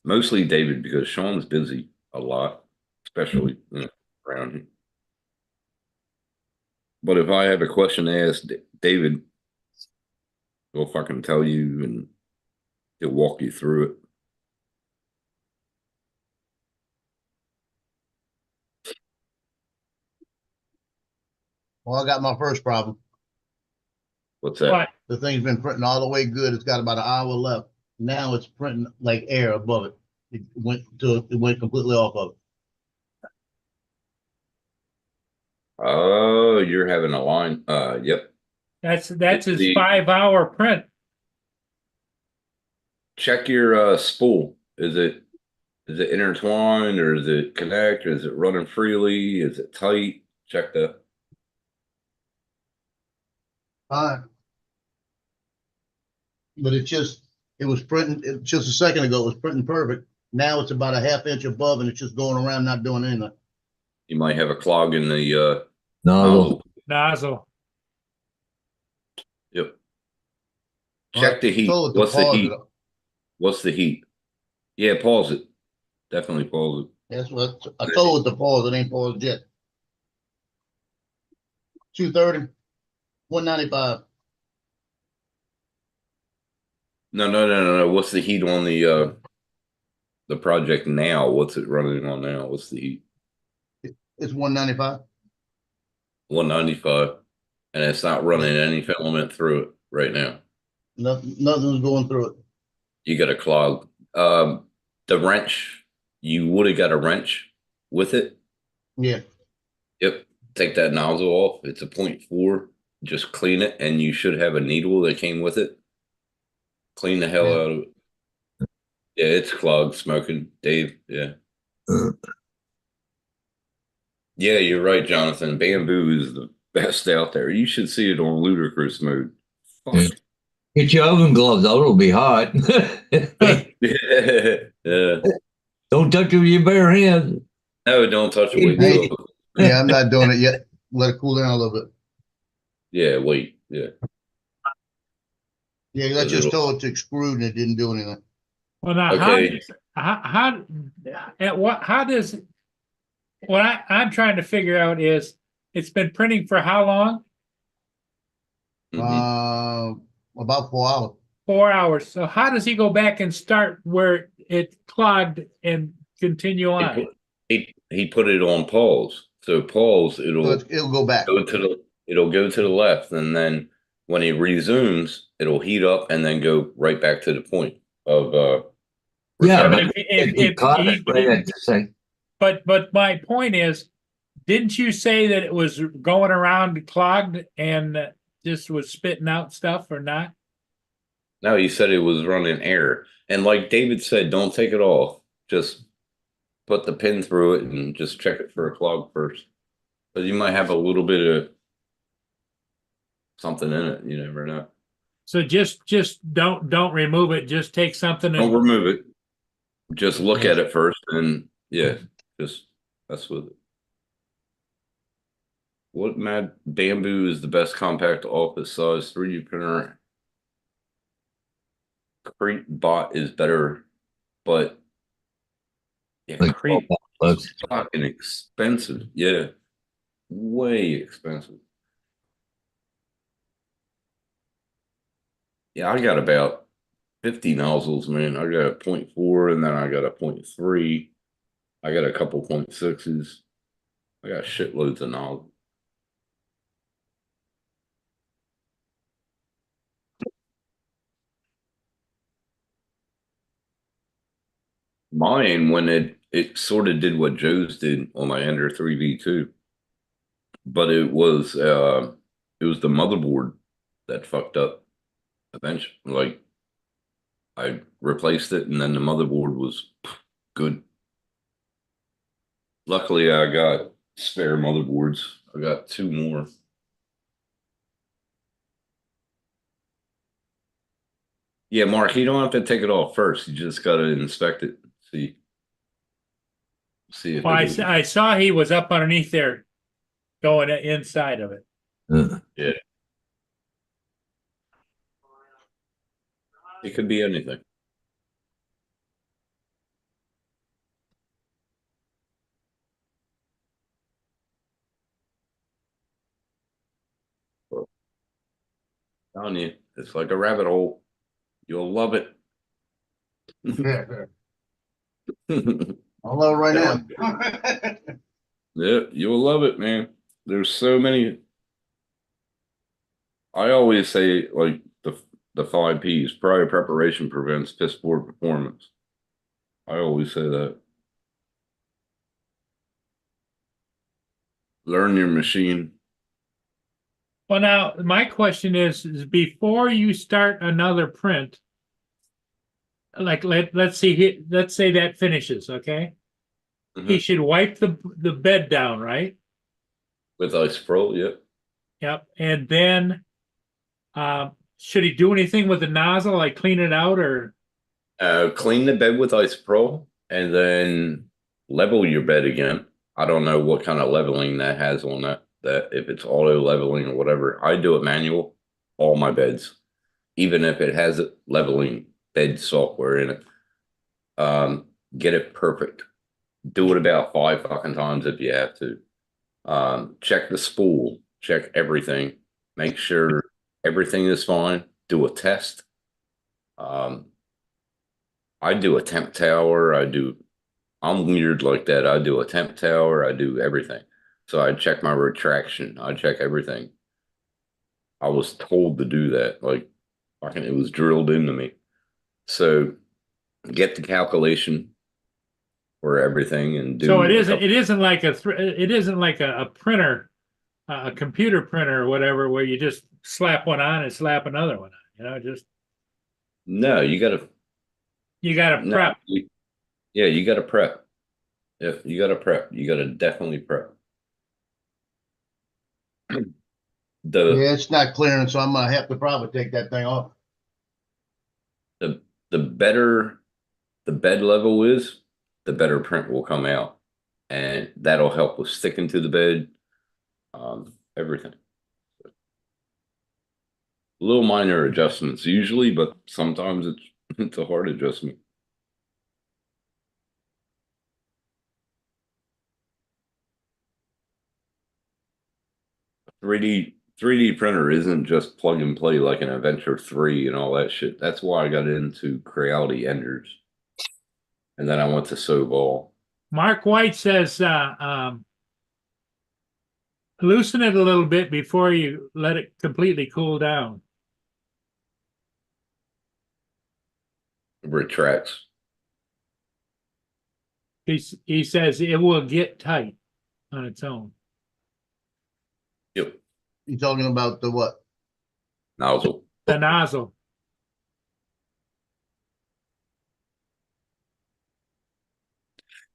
Mostly David because Sean's busy a lot, especially around here. But if I have a question to ask David, he'll fucking tell you and he'll walk you through it. Well, I got my first problem. What's that? But The thing's been printing all the way good. It's got about an hour left. Now it's printing like air above it. It went completely off of it. Oh, you're having a line. Yep. that's his The- 5-hour print. Check your spool. Is it intertwined or is it connect? Or is it running freely? Is it tight? Check that. But it was printing, just a second ago, it was printing perfect. Now it's about a half-inch above and it's just going around not doing anything. You might have a clog in the nozzle. nozzle. Nozzle. Yep. Check the heat. Told it to What's the pause heat? it. What's the heat? Yeah, pause it. Definitely pause it. That's what I told it to pause. It ain't paused yet. 230, 195. No. What's the heat on the project now? What's it running on now? What's the heat? It's 195. 195. And it's not running any filament through it right now. Nothing's going through it. You got a clog. The wrench, you would have got a wrench with it. Yeah. Yep. Take that nozzle off. It's a 0.4. Just clean it, and you should have a needle that came with it. Clean the hell Yeah. out of it. Yeah, it's clogged, smoking. Dave, yeah. Yeah, you're right, Jonathan. Bamboo is the best out there. You should see it on Ludicrous mode. Fuck. Yeah. Get your oven gloves out, it'll be hot. Yeah. Don't touch it with your bare hands. No, don't touch it with Hey. gloves. Yeah, I'm not doing it yet. Let it cool down a little bit. Yeah, wait. Yeah. Yeah, I just told it to extrude and it didn't do anything. Well, now Okay. how does what I'm trying to figure out is it's been printing for how long? Mhm. About 4 hours. 4 hours. So how does he go back and start where it clogged and continue on? He put it on pause. So pause, So it'll go back. it'll go to the left, and then when it resumes, it'll heat up and then go right back to the point of Yeah, But but if you caught it right he- at the same. but my point is, didn't you say that it was going around clogged and just was spitting out stuff or not? No, he said it was running air. And like David said, don't take it off. Just put the pin through it and just check it for a clog first. But you might have a little bit of something in it. You never know. So just don't remove it. Just take something Don't and remove it. Just look at it first and yeah, just mess with it. What mad Bamboo is the best compact office size 3D printer? Crete bot is better, but yeah, Like Crete $12. is fucking expensive. Yeah, way expensive. Yeah, I got about 50 nozzles, man. I got a 0.4 and then I got a 0.3. I got a couple 0.6s. I got shitloads of nozzles. Mine, when it sort of did what Joe's did on my Ender 3v2, but it was the motherboard that fucked up eventually. Like I replaced it and then the motherboard was good. Luckily I got spare motherboards. I got 2 more. Yeah, Mark, you don't have to take it off first. You just gotta inspect it. See if Well, it I saw he was up underneath there going inside of it. yeah. It could be anything. Telling you, it's like a rabbit hole. You'll love it. Hello, right now. Yeah, you'll love it, man. There's so many. I always say like the 5 P's. Prior preparation prevents piss poor performance. I always say that. Learn your machine. Well, now my question is before you start another print, like let's say that finishes, okay? He Mhm. should wipe the bed down, right? With Ice Pro, yep. Yep. And then should he do anything with the nozzle, like clean it out or? Clean the bed with Ice Pro and then level your bed again. I don't know what kind of leveling that has on that if it's auto leveling or whatever. I do it manual, all my beds, even if it has leveling bed software in it. Get it perfect. Do it about 5 fucking times if you have to. Check the spool, check everything, make sure everything is fine. Do a test. I do a temp tower. I'm weird like that. I do a temp tower. I do everything. So I check my retraction. I check everything. I was told to do that. Like, fucking, it was drilled into me. So get the calculation for everything and do. So it isn't like a printer, a computer printer or whatever, where you just slap one on and slap another one on. Just No, you gotta prep. Yeah, you gotta prep. Yeah, you gotta prep. You gotta definitely prep. Yeah, it's not clearing, so I'm gonna have to probably take that thing off. The better the bed level is, the better print will come out, and that'll help with sticking to the bed, everything. Little minor adjustments usually, but sometimes it's a hard adjustment. Three D printer isn't just plug and play like an Adventure 3 and all that shit. That's why I got into Creality Enders. And then I went to Sobol. Mark White says loosen it a little bit before you let it completely cool down. Retracts. He says it will get tight on its own. Yep. You talking about the what? Nozzle. The nozzle.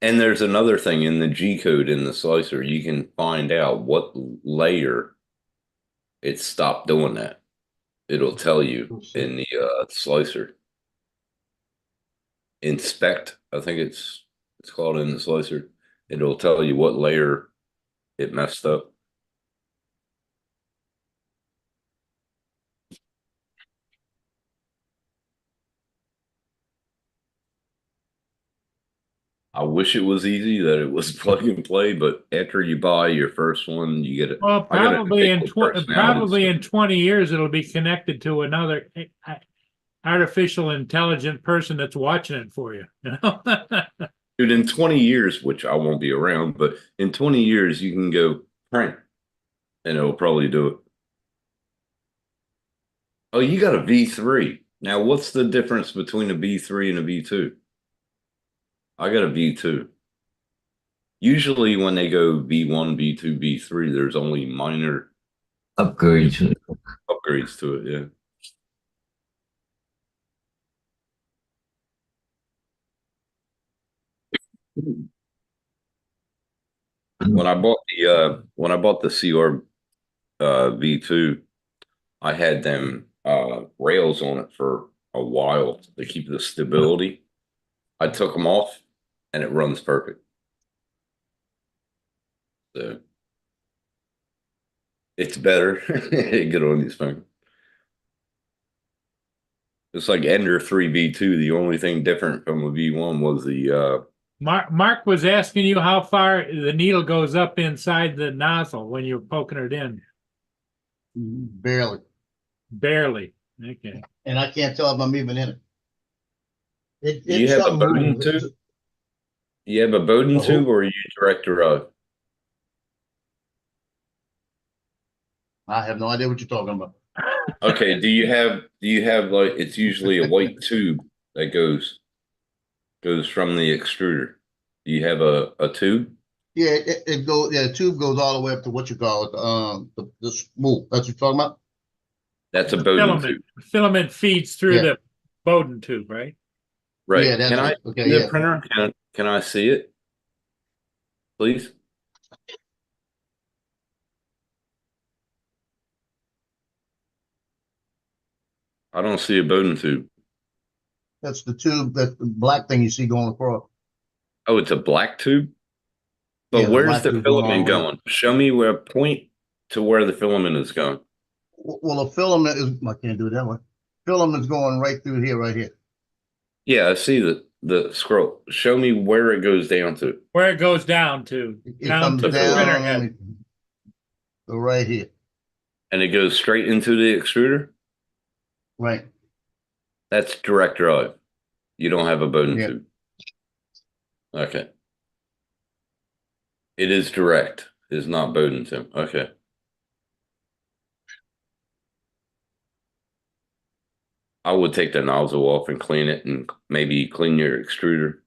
And there's another thing in the G code in the slicer. You can find out what layer it stopped doing that. It'll tell you in the slicer. Inspect, I think it's called in the slicer. It'll tell you what layer it messed up. I wish it was easy that it was plug and play, but after you buy your first one, you get it. Well, probably in 20 years it'll be connected to another. artificial intelligent person that's watching it for you. You know? Dude, in 20 years, which I won't be around, but in 20 years, you can go print and it'll probably do it. Oh, you got a V3. Now, what's the difference between a V3 and a V2? I got a V2. Usually when they go V1, V2, V3, there's only minor Upgrades. upgrades to it, yeah. When I bought the CR V2, I had them rails on it for a while to keep the stability. I took them off and it runs perfect. So it's better. Get on these phone. It's like Ender 3 V2. The only thing different from a V1 was the Mark was asking you how far the needle goes up inside the nozzle when you're poking it in. Barely. Barely. Okay. And I can't tell if I'm even in it. You have a something Bowden moving. tube? You have a Bowden Oh. tube or are you direct drive? I have no idea what you're talking about. Okay, do you have like it's usually a white tube that goes from the extruder? Do you have a tube? Yeah, it goes. Yeah, the tube goes all the way up to what you call it. The spool. That's what you're talking about. That's a Bowden tube. Filament feeds through Yeah. the Bowden tube, right? Right. Yeah, that's Can I it. Okay, the yeah. printer? Can I see it? Please? I don't see a Bowden tube. That's the tube. That the black thing you see going across. Oh, it's a black tube? But Yeah, the where's black the tube going all filament the way. going? Show me where point to where the filament is going. Well, a filament is. I can't do it that way. Filament's going right through here, right here. Yeah, I see the scroll. Show me where it goes down to. Where it goes down to. It Down comes to the printer down. head. Go right here. And it goes straight into the extruder? Right. That's direct drive. You don't have a Bowden Yeah. tube. Okay. It is direct. It's not Bowden tube. Okay. I would take the nozzle off and clean it and maybe clean your extruder.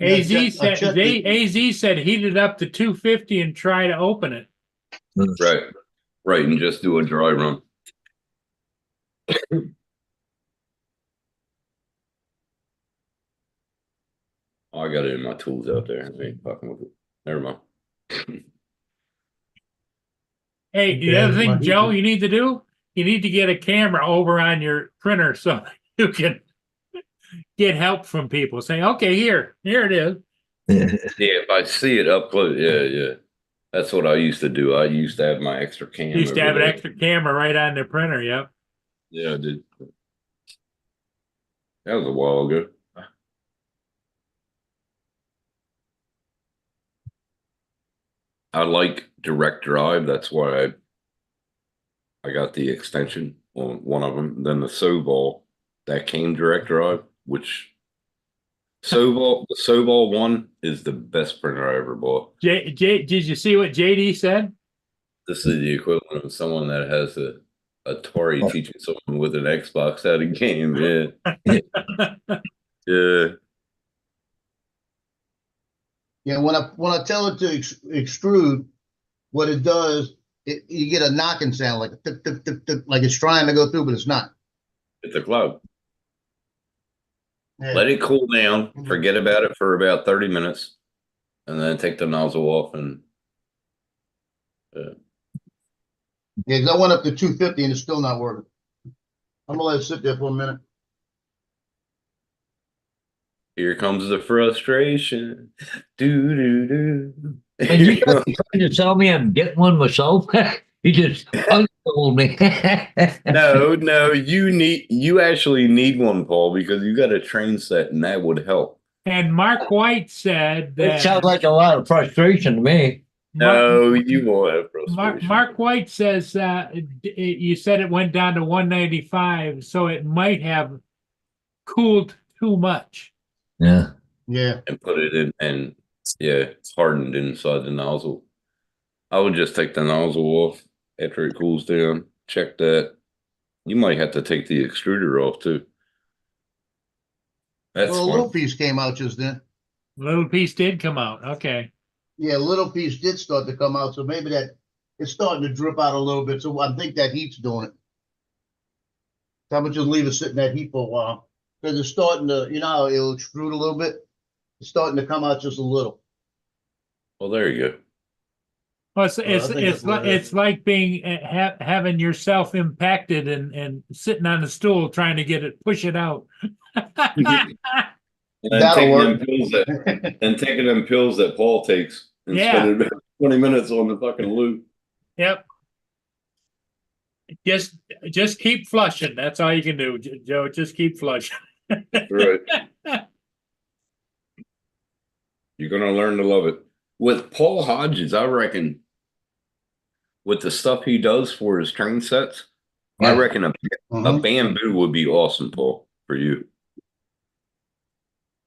AZ I said checked it. AZ said heat it up to 250 and try to open it. Right. Right. And just do a dry run. Oh, I got it in my tools out there. I ain't fucking with it. Never mind. Hey, the Okay, other thing, my Joe, heat- you need to do, you need to get a camera over on your printer so you can get help from people saying, okay, here it is. Yeah, if I see it up close, yeah. That's what I used to do. I used to have my extra cam. You used to over have an there. extra camera right on the printer. Yep. Yeah, I did. That was a while ago. I like direct drive. That's why I got the extension on one of them. Then the Soval that came direct drive, which the Soval one is the best printer I ever bought. Did you see what JD said? This is the equivalent of someone that has a Atari teaching someone with an Xbox how to game. Yeah. Yeah. Yeah, when I tell it to extrude, what it does, you get a knocking sound like tick, tick, tick, tick, like it's trying to go through, but it's not. It's a cloud. Yeah. Let it cool down. Forget about it for about 30 minutes. And then take the nozzle off and Yeah, 'cause I went up to 250 and it's still not working. I'm gonna let it sit there for a minute. here comes the frustration. Do do do. And you trying to tell me I'm getting one myself? You just told me. No, you actually need one, Paul, because you got a train set and that would help. And Mark White said It sounds that like a lot of frustration to me. No, you won't have frustration. Mark White says, you said it went down to 195, so it might have cooled too much. Yeah. Yeah. And put it in, and yeah, it's hardened inside the nozzle. I would just take the nozzle off after it cools down. Check that. You might have to take the extruder off too. That's Well, a fun. little piece came out just then. Little piece did come out. Okay. Yeah, a little piece did start to come out, so maybe that it's starting to drip out a little bit. So I think that heat's doing it. So I'm gonna just leave it sitting that heat for a while because it's starting to, you know, how it'll extrude a little bit. It's starting to come out just a little. Well, there you go. Well, I think that's what it is. it's like being having yourself impacted and sitting on the stool trying to push it out. And then That'll taking work. them pills taking them pills that Paul takes and Yeah. spending 20 minutes on the fucking loop. Yep. Just keep flushing. That's all you can do, Joe. Just keep flushing. Right. You're gonna learn to love it. With Paul Hodges, I reckon with the stuff he does for his train sets, I Yeah. reckon a Mhm. bamboo would be awesome, Paul, for you.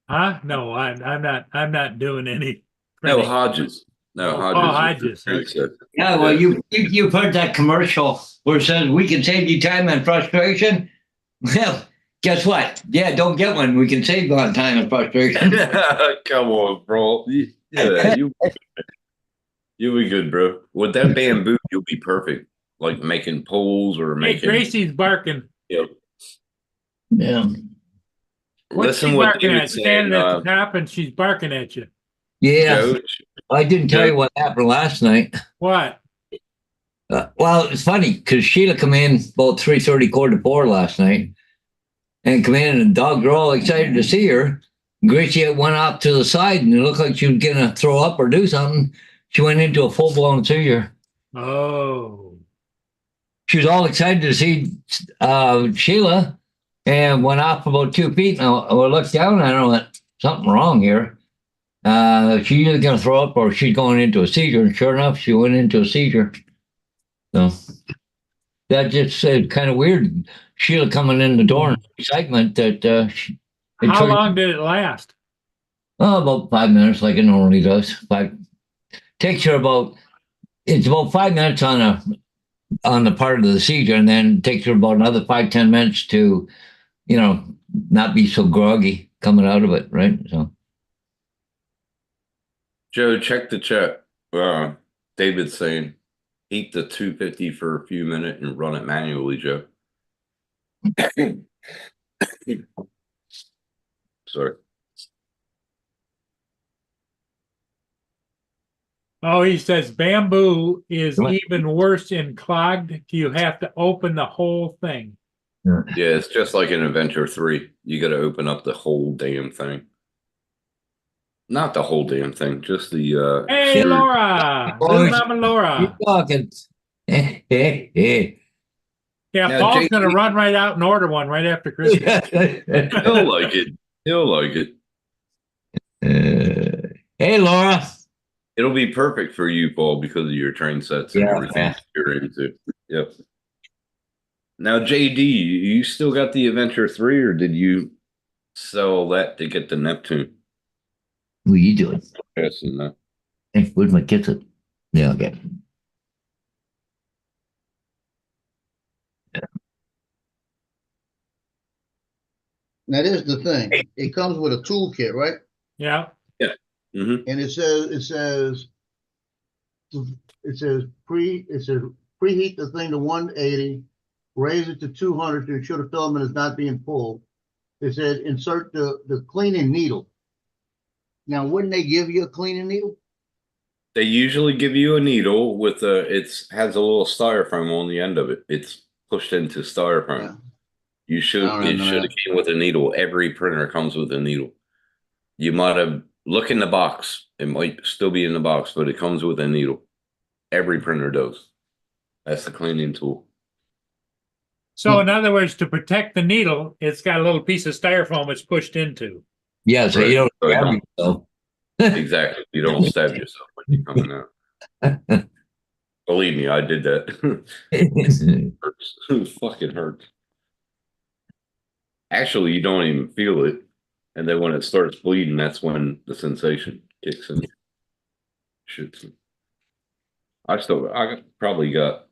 Huh? No, I'm not doing any. No, printing. Hodges. No, Oh, Hodges. Hodges. Yeah, well, you've heard that commercial where it says we can save you time and frustration. Well, guess what? Yeah, don't get one. We can save you on time and frustration. Come on, bro. Yeah, you'll be good, bro. With that bamboo, you'll be perfect. Like making poles or Hey, making. Gracie's barking. Yep. Yeah. What's Listen she what barking at? David's saying. Standing at the top and she's barking at you. Yeah. Joe, I didn't tell you what happened last night. What? Well, it's funny because Sheila come in about 3:30, 4:45 last night, and come in, and the dogs were all excited to see her. Gracie went off to the side, and it looked like she was gonna throw up or do something. She went into a full-blown seizure. Oh. She was all excited to see Sheila, and went off about 2 feet. And I looked down, and I went, something wrong here. She's either gonna throw up or she's going into a seizure. And sure enough, she went into a seizure. So that just kind of weird. Sheila coming in the door in excitement that How long did it last? about 5 minutes, like it normally does. Takes her it's about 5 minutes on the part of the seizure, and then takes her about another 5-10 minutes to, not be so groggy coming out of it, right? So Joe, check the chat. David's saying heat the 250 for a few minutes and run it manually, Joe. Sorry. Oh, he says bamboo is What? even worse in clogged. You have to open the whole thing. Yeah, it's just like an Adventure 3. You got to open up the whole damn thing. Not the whole damn thing, just the. Hey, screw. Laura. Oh, Little it's- Mama Laura. keep talking. Yeah, Now, Paul's JD going to run right out and order one right after Christmas. He'll like it. He'll like it. Hey, Laura. It'll be perfect for you, Paul, because of your train sets and Yeah, everything yeah. you're into. Yep. Now, JD, you still got the Adventure 3, or did you sell that to get the Neptune? What are you doing? Passing that. Hey, where's my kids at? Yeah, okay. Now, there's the thing. It comes with a toolkit, right? Yeah. Mm-hmm. And it says preheat the thing to 180, raise it to 200 to ensure the filament is not being pulled. It says insert the cleaning needle. Now, wouldn't they give you a cleaning needle? They usually give you a needle with has a little styrofoam on the end of it. It's pushed into styrofoam. Yeah. It should have that. came with a needle. Every printer comes with a needle. You might have look in the box. It might still be in the box, but it comes with a needle. Every printer does. That's the cleaning tool. So in other words, to protect the needle, it's got a little piece of styrofoam it's pushed into. Yeah, so Right. you don't So you grab don't- yourself. Exactly. You don't stab yourself when you're coming out. Believe me, I did that. Hurts. It fucking hurts. Actually, you don't even feel it. And then when it starts bleeding, that's when the sensation kicks in. Shoots. Probably got,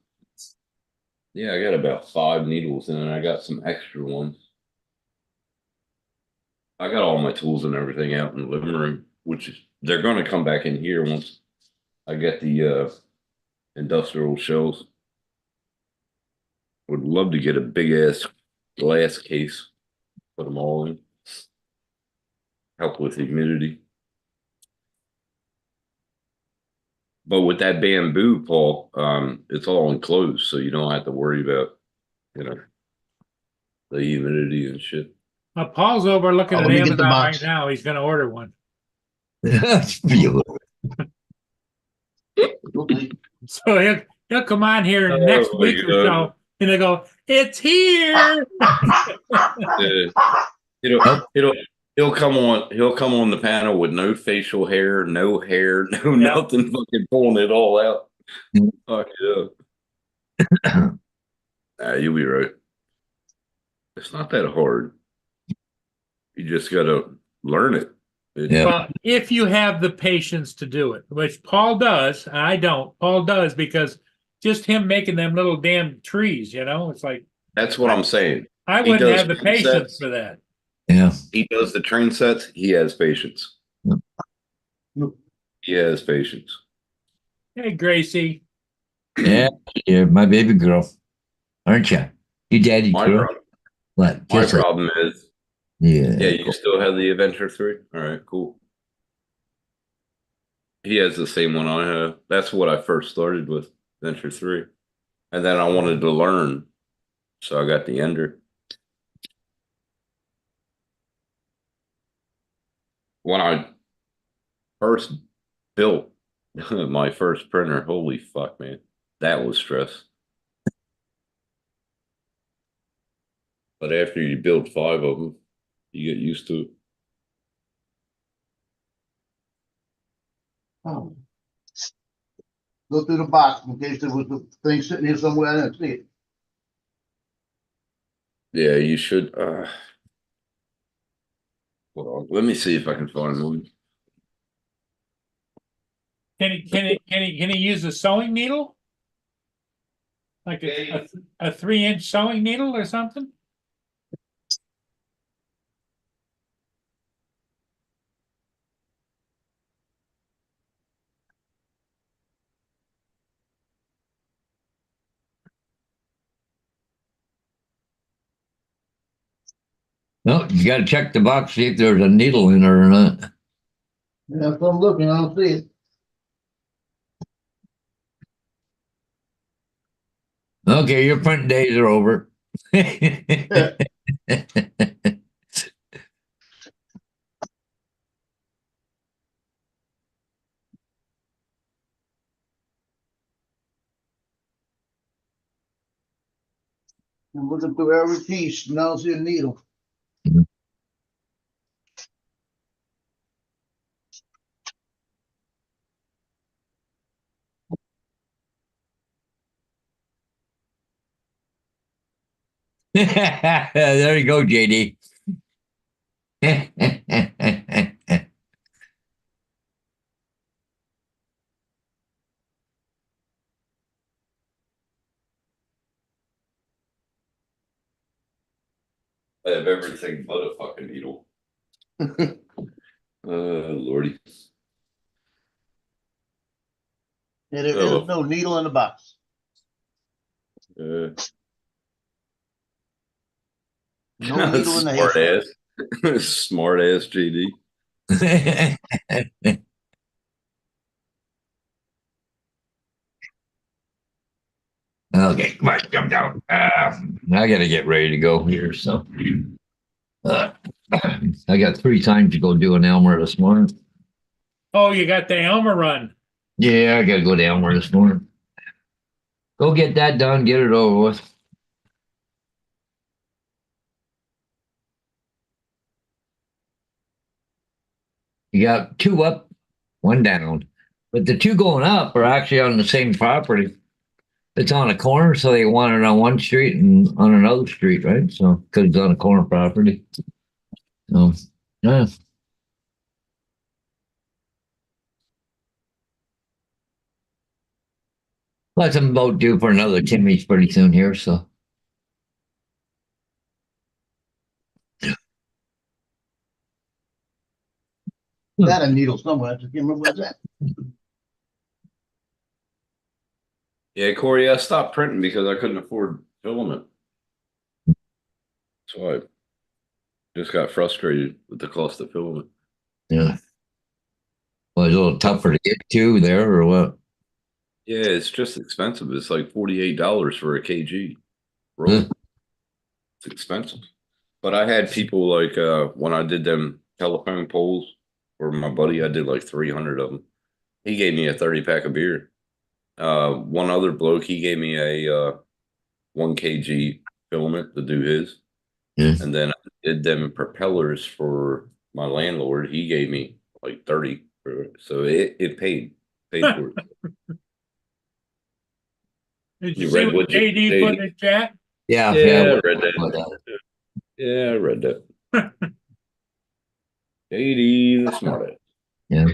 yeah, I got about 5 needles in it. I got some extra ones. I got all my tools and everything out in the living room, which is, they're going to come back in here once I get the industrial shells. Would love to get a big ass glass case, put them all in. Help with humidity. But with that bamboo, Paul, it's all enclosed, so you don't have to worry about, you know, the humidity and shit. Paul's over looking Oh, at let me get the Amazon box. right now. He's going to order one. Feel So he'll come on here Oh, next my week or God. so, and they go, "It's here." It'll, Nope. he'll come on. He'll come on the panel with no facial hair, no hair, no Yeah. nothing. Fucking pulling it all out. Mm. Fuck yeah. Nah, you'll be right. It's not that hard. You just gotta learn it. Yeah. Well, if you have the patience to do it, which Paul does, and I don't. Paul does because just him making them little damn trees, it's like That's what I'm saying. I He wouldn't does have the train patience sets. for that. Yeah. He does the train sets. He has patience. He has patience. Hey, Gracie. Yeah. You're my baby girl, aren't you? You daddy My girl. problem, What? my Just like, problem is, yeah. yeah, you still have the Adventure 3. All right, cool. He has the same one I have. That's what I first started with, Adventure 3. And then I wanted to learn, so I got the Ender. When I first built my first printer, holy fuck, man, that was stress. But after you build 5 of them, you get used to it. Oh. Go through the box in case there was a thing sitting here somewhere. I didn't see it. Yeah, you should. Hold on. Let me see if I can find one. Can he use a sewing needle? Like a 3-inch sewing needle or something? No, you got to check the box, see if there's a needle in there or not. Yeah, if I'm looking, I don't see it. Okay, your print days are over. I'm looking through every piece and I don't see a needle. There you go, JD. I have everything but a fucking needle. Lordy. Yeah, there Oh, is no needle in the box. No needle in the smart haystack. ass. Smart ass JD. Okay, come on, come down. I got to get ready to go here. So I got 3 times to go do an Elmer this morning. Oh, you got the Elmer run. Yeah, I got to go to Elmer this morning. Go get that done, get it over with. You got 2 up, 1 down. But the two going up are actually on the same property. It's on a corner, so they want it on one street and on another street, right? So, because it's on a corner property. So, yeah. Plus, I'm about due for another Timmy's pretty soon here, so. Got a needle somewhere. I just can't remember where's that. Yeah, Corey, I stopped printing because I couldn't afford filament. So I just got frustrated with the cost of filament. Yeah. Well, it's a little tougher to get to there, or what? Yeah, it's just expensive. It's like $48 for a kg roll. Huh. It's expensive. But I had people like when I did them telephone poles for my buddy, I did like 300 of them. He gave me a 30 pack of beer. One other bloke, he gave me a 1 kg filament to do his. Yeah. And then I did them propellers for my landlord. He gave me like 30 for it. So it paid for it. Did You you see read what what you- JD put in the chat? Yeah, Yeah, yeah. I read that. Yeah, I read that. 80, the smart Yeah.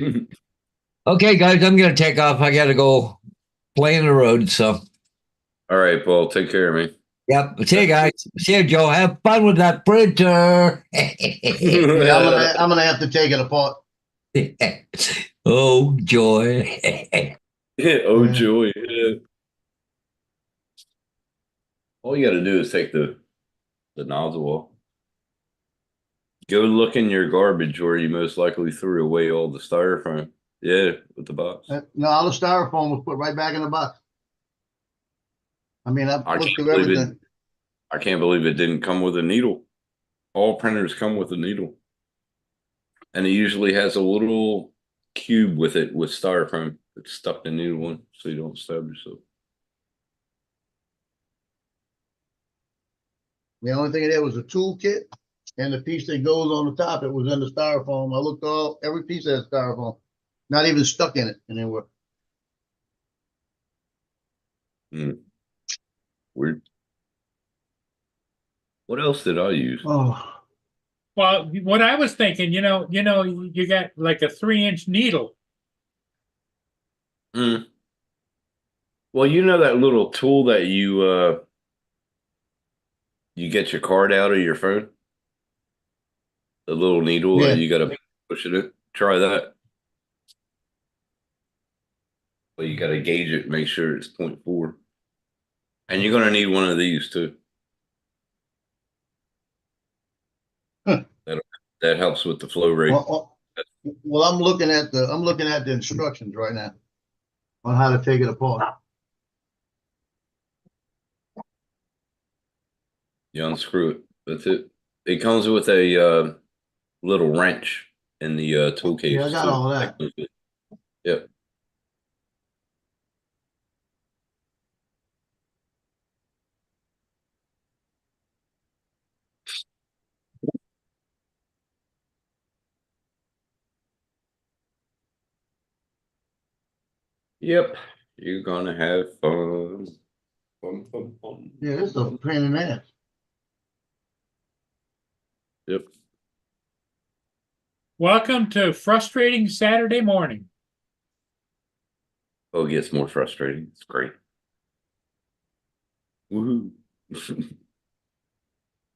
Okay, guys, I'm gonna take off. I gotta go play in the road. So, All right, Paul, take care of me. yep. See you guys. See you, Joe. Have fun with that printer. Yeah, I'm gonna have to take it apart. Oh, joy. Oh, Yeah. joy. Yeah. All you got to do is take the nozzle off. Go look in your garbage where you most likely threw away all the styrofoam. Yeah, with the box. No, all the styrofoam was put right back in the box. I mean, I've I looked can't through believe it. everything. I can't believe it didn't come with a needle. All printers come with a needle. And it usually has a little cube with it with styrofoam that's stuck in the needle in so you don't stab yourself. The only thing there was a toolkit and the piece that goes on the top. It was in the styrofoam. I looked every piece had styrofoam, not even stuck in it anywhere. Weird. What else did I use? Oh, Well, what I was thinking, you got like a 3-inch needle. Mm. Well, you know that little tool that you get your card out of your phone? The little needle yeah. that you gotta push it in. Try that. Well, you gotta gauge it, make sure it's 0.4. And you're gonna need one of these too. Huh. That helps with the flow rate. Well, I'm looking at the instructions right now on how to take it apart. You unscrew it. That's it. It comes with a little wrench in the tool case. Yeah, I got too. all that. Yep. Yep. You're gonna have fun. Fun, fun, fun. Yeah, this is a pain in the ass. Yep. Welcome to frustrating Saturday morning. Oh, it gets more frustrating. It's great. Woohoo.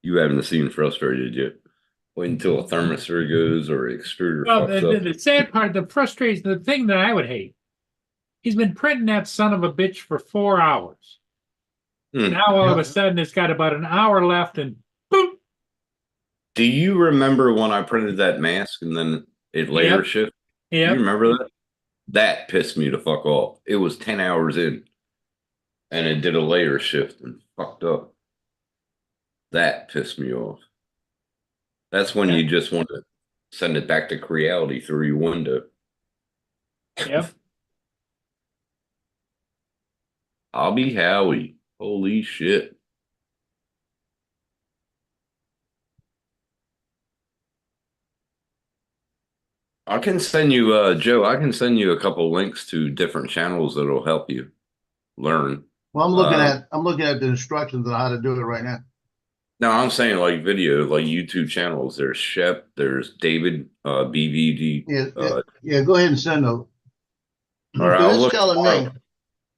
You haven't seen frustrated yet. Wait until a thermistor goes or extruder Well, fucks up. the sad part, the frustration, the thing that I would hate, he's been printing that son of a bitch for 4 hours. Hmm. Now all of Yeah. a sudden it's got about an hour left and boom. Do you remember when I printed that mask and then it layer Yep. shift? Do Yep. you remember that? That pissed me the fuck off. It was 10 hours in and it did a layer shift and fucked up. That pissed me off. That's when you just want to send it back to Creality through your window. Yep. I'll be Howie. Holy shit. I can send you, Joe, I can send you a couple links to different channels that'll help you learn. Well, Uh, I'm looking at the instructions on how to do it right now. No, I'm saying like video, like YouTube channels. There's Shep, there's David, BVD. Yeah, yeah, go ahead and send those. All right, Because I'll it's look telling me, tomorrow.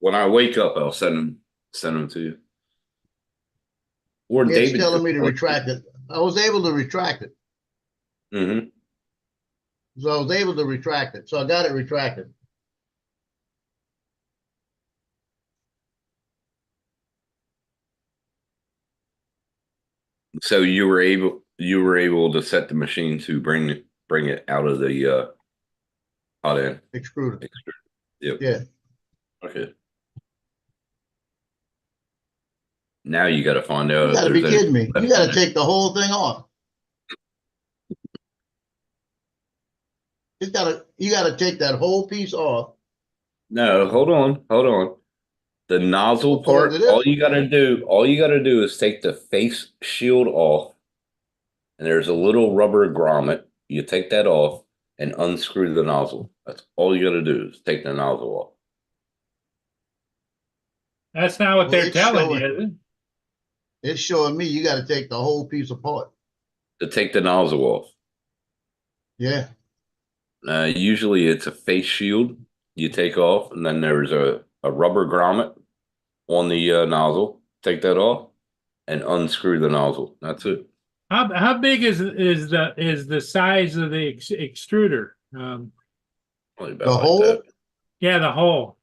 When I wake up, I'll send them to you. Or it's David telling could me to point you. retract it. I was able to retract it. Mm-hmm. So I was able to retract it. So I got it retracted. So you were able to set the machine to bring it out of the hot end. Extruded. Yep. Yeah. Okay. Now you got to find You out if got to be there's any kidding me. You left got in to it. take the whole thing off. You got to take that whole piece off. No, hold on. The nozzle According to part, this, all you gotta do is take the face shield off, and there's a little rubber grommet. You take that off and unscrew the nozzle. That's all you gotta do is take the nozzle off. That's not what well, they're telling you, is it? it's showing me you got to take the whole piece apart. To take the nozzle off. Yeah. Usually it's a face shield you take off, and then there's a rubber grommet on the nozzle. Take that off and unscrew the nozzle. That's it. How big is the size of the extruder? Probably The about like that. hole, Yeah, the hole.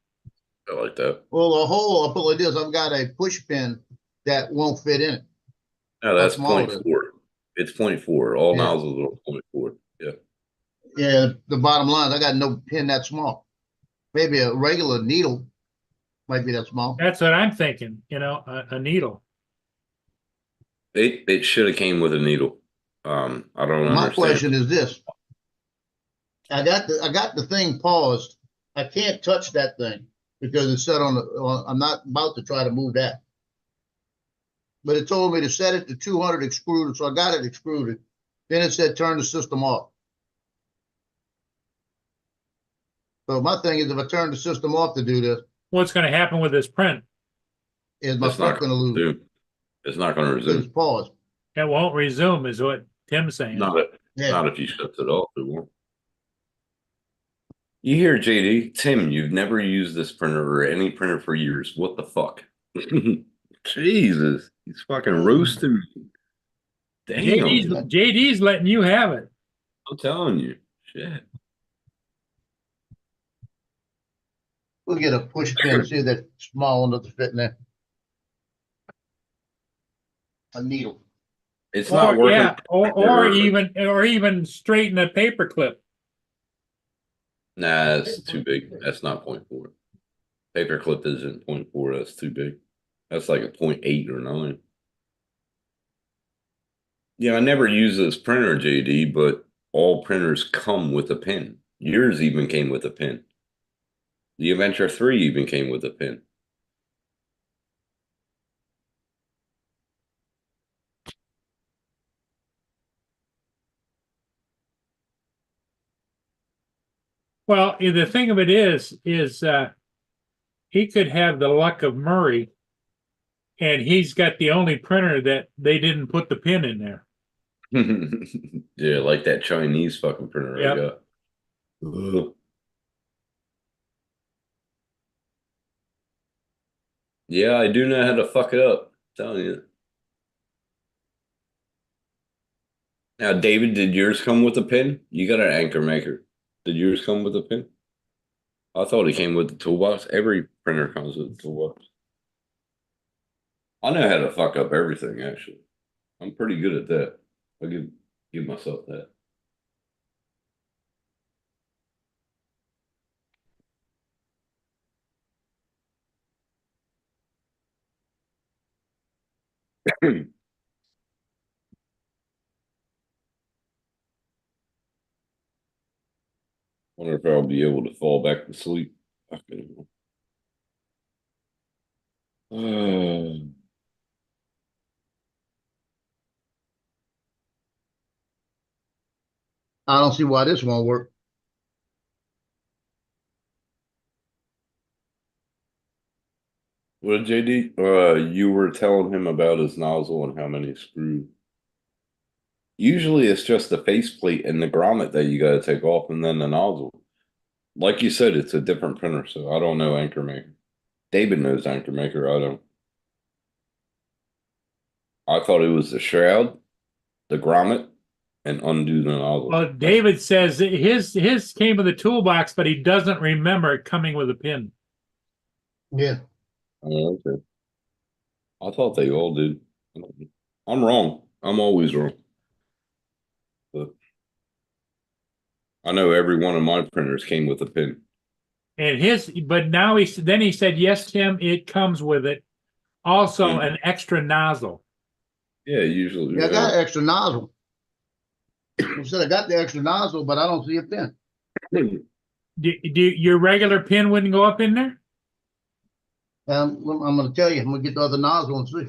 About like that. well, the hole, I'll put it like this. I've got a push pin that won't fit in it. No, How that's small point it is. 0.4. It's 0.4. All Yeah. nozzles are 0.4. Yeah. Yeah. The bottom line, I got no pin that small. Maybe a regular needle might be that small. That's what I'm thinking, a needle. It should have came with a needle. I don't My understand. question is this. I got the thing paused. I can't touch that thing because it's set I'm not about to try to move that. But it told me to set it to 200 extruded, so I got it extruded. Then it said turn the system off. So my thing is, if I turn the system off to do this, What's going to happen with this print? is my It's not print going to going to lose? resume. It's not going to Because it's resume. paused. It won't resume, is what Tim's saying. Yeah. Not if you shut it off. It won't. You hear JD? Tim, you've never used this printer or any printer for years. What the fuck? Jesus. He's fucking roasting me. Damn. JD's letting you have it. I'm telling you. Shit. We'll get a push pin, see if that small enough to fit in there. A needle. It's not working. Yeah, or even straighten a paper clip. Nah, that's too big. That's not 0.4. Paperclip isn't 0.4. That's too big. That's like a 0.8 or 9. Yeah, I never use this printer, JD, but all printers come with a pin. Yours even came with a pin. The Adventure 3 even came with a pin. Well, the thing of it is he could have the luck of Murray, and he's got the only printer that they didn't put the pin in there. Yeah, like that Chinese fucking printer I got. Ugh. Yeah, I do know how to fuck it up. I'm telling you. Now, David, did yours come with a pin? You got an anchor maker. Did yours come with a pin? I thought it came with the toolbox. Every printer comes with a toolbox. I know how to fuck up everything, actually. I'm pretty good at that. I'll give myself that. Wonder if I'll be able to fall back to sleep. Fucking. I don't see why this won't work. Well, JD, you were telling him about his nozzle and how many screws. Usually it's just the faceplate and the grommet that you got to take off and then the nozzle. Like you said, it's a different printer, so I don't know Anchor Maker. David knows Anchor Maker. I don't. I thought it was the shroud, the grommet, and undo the nozzle. Well, David says that his came with a toolbox, but he doesn't remember it coming with a pin. Yeah. Oh, okay. I thought they all did. I'm wrong. I'm always wrong. But I know every one of my printers came with a pin. And but now he said, yes, Tim, it comes with it. Also an extra nozzle. Yeah, usually. Yeah, I got an extra nozzle. I said I got the extra nozzle, but I don't see a pin. Do your regular pin wouldn't go up in there? I'm going to tell you. I'm going to get the other nozzle and see.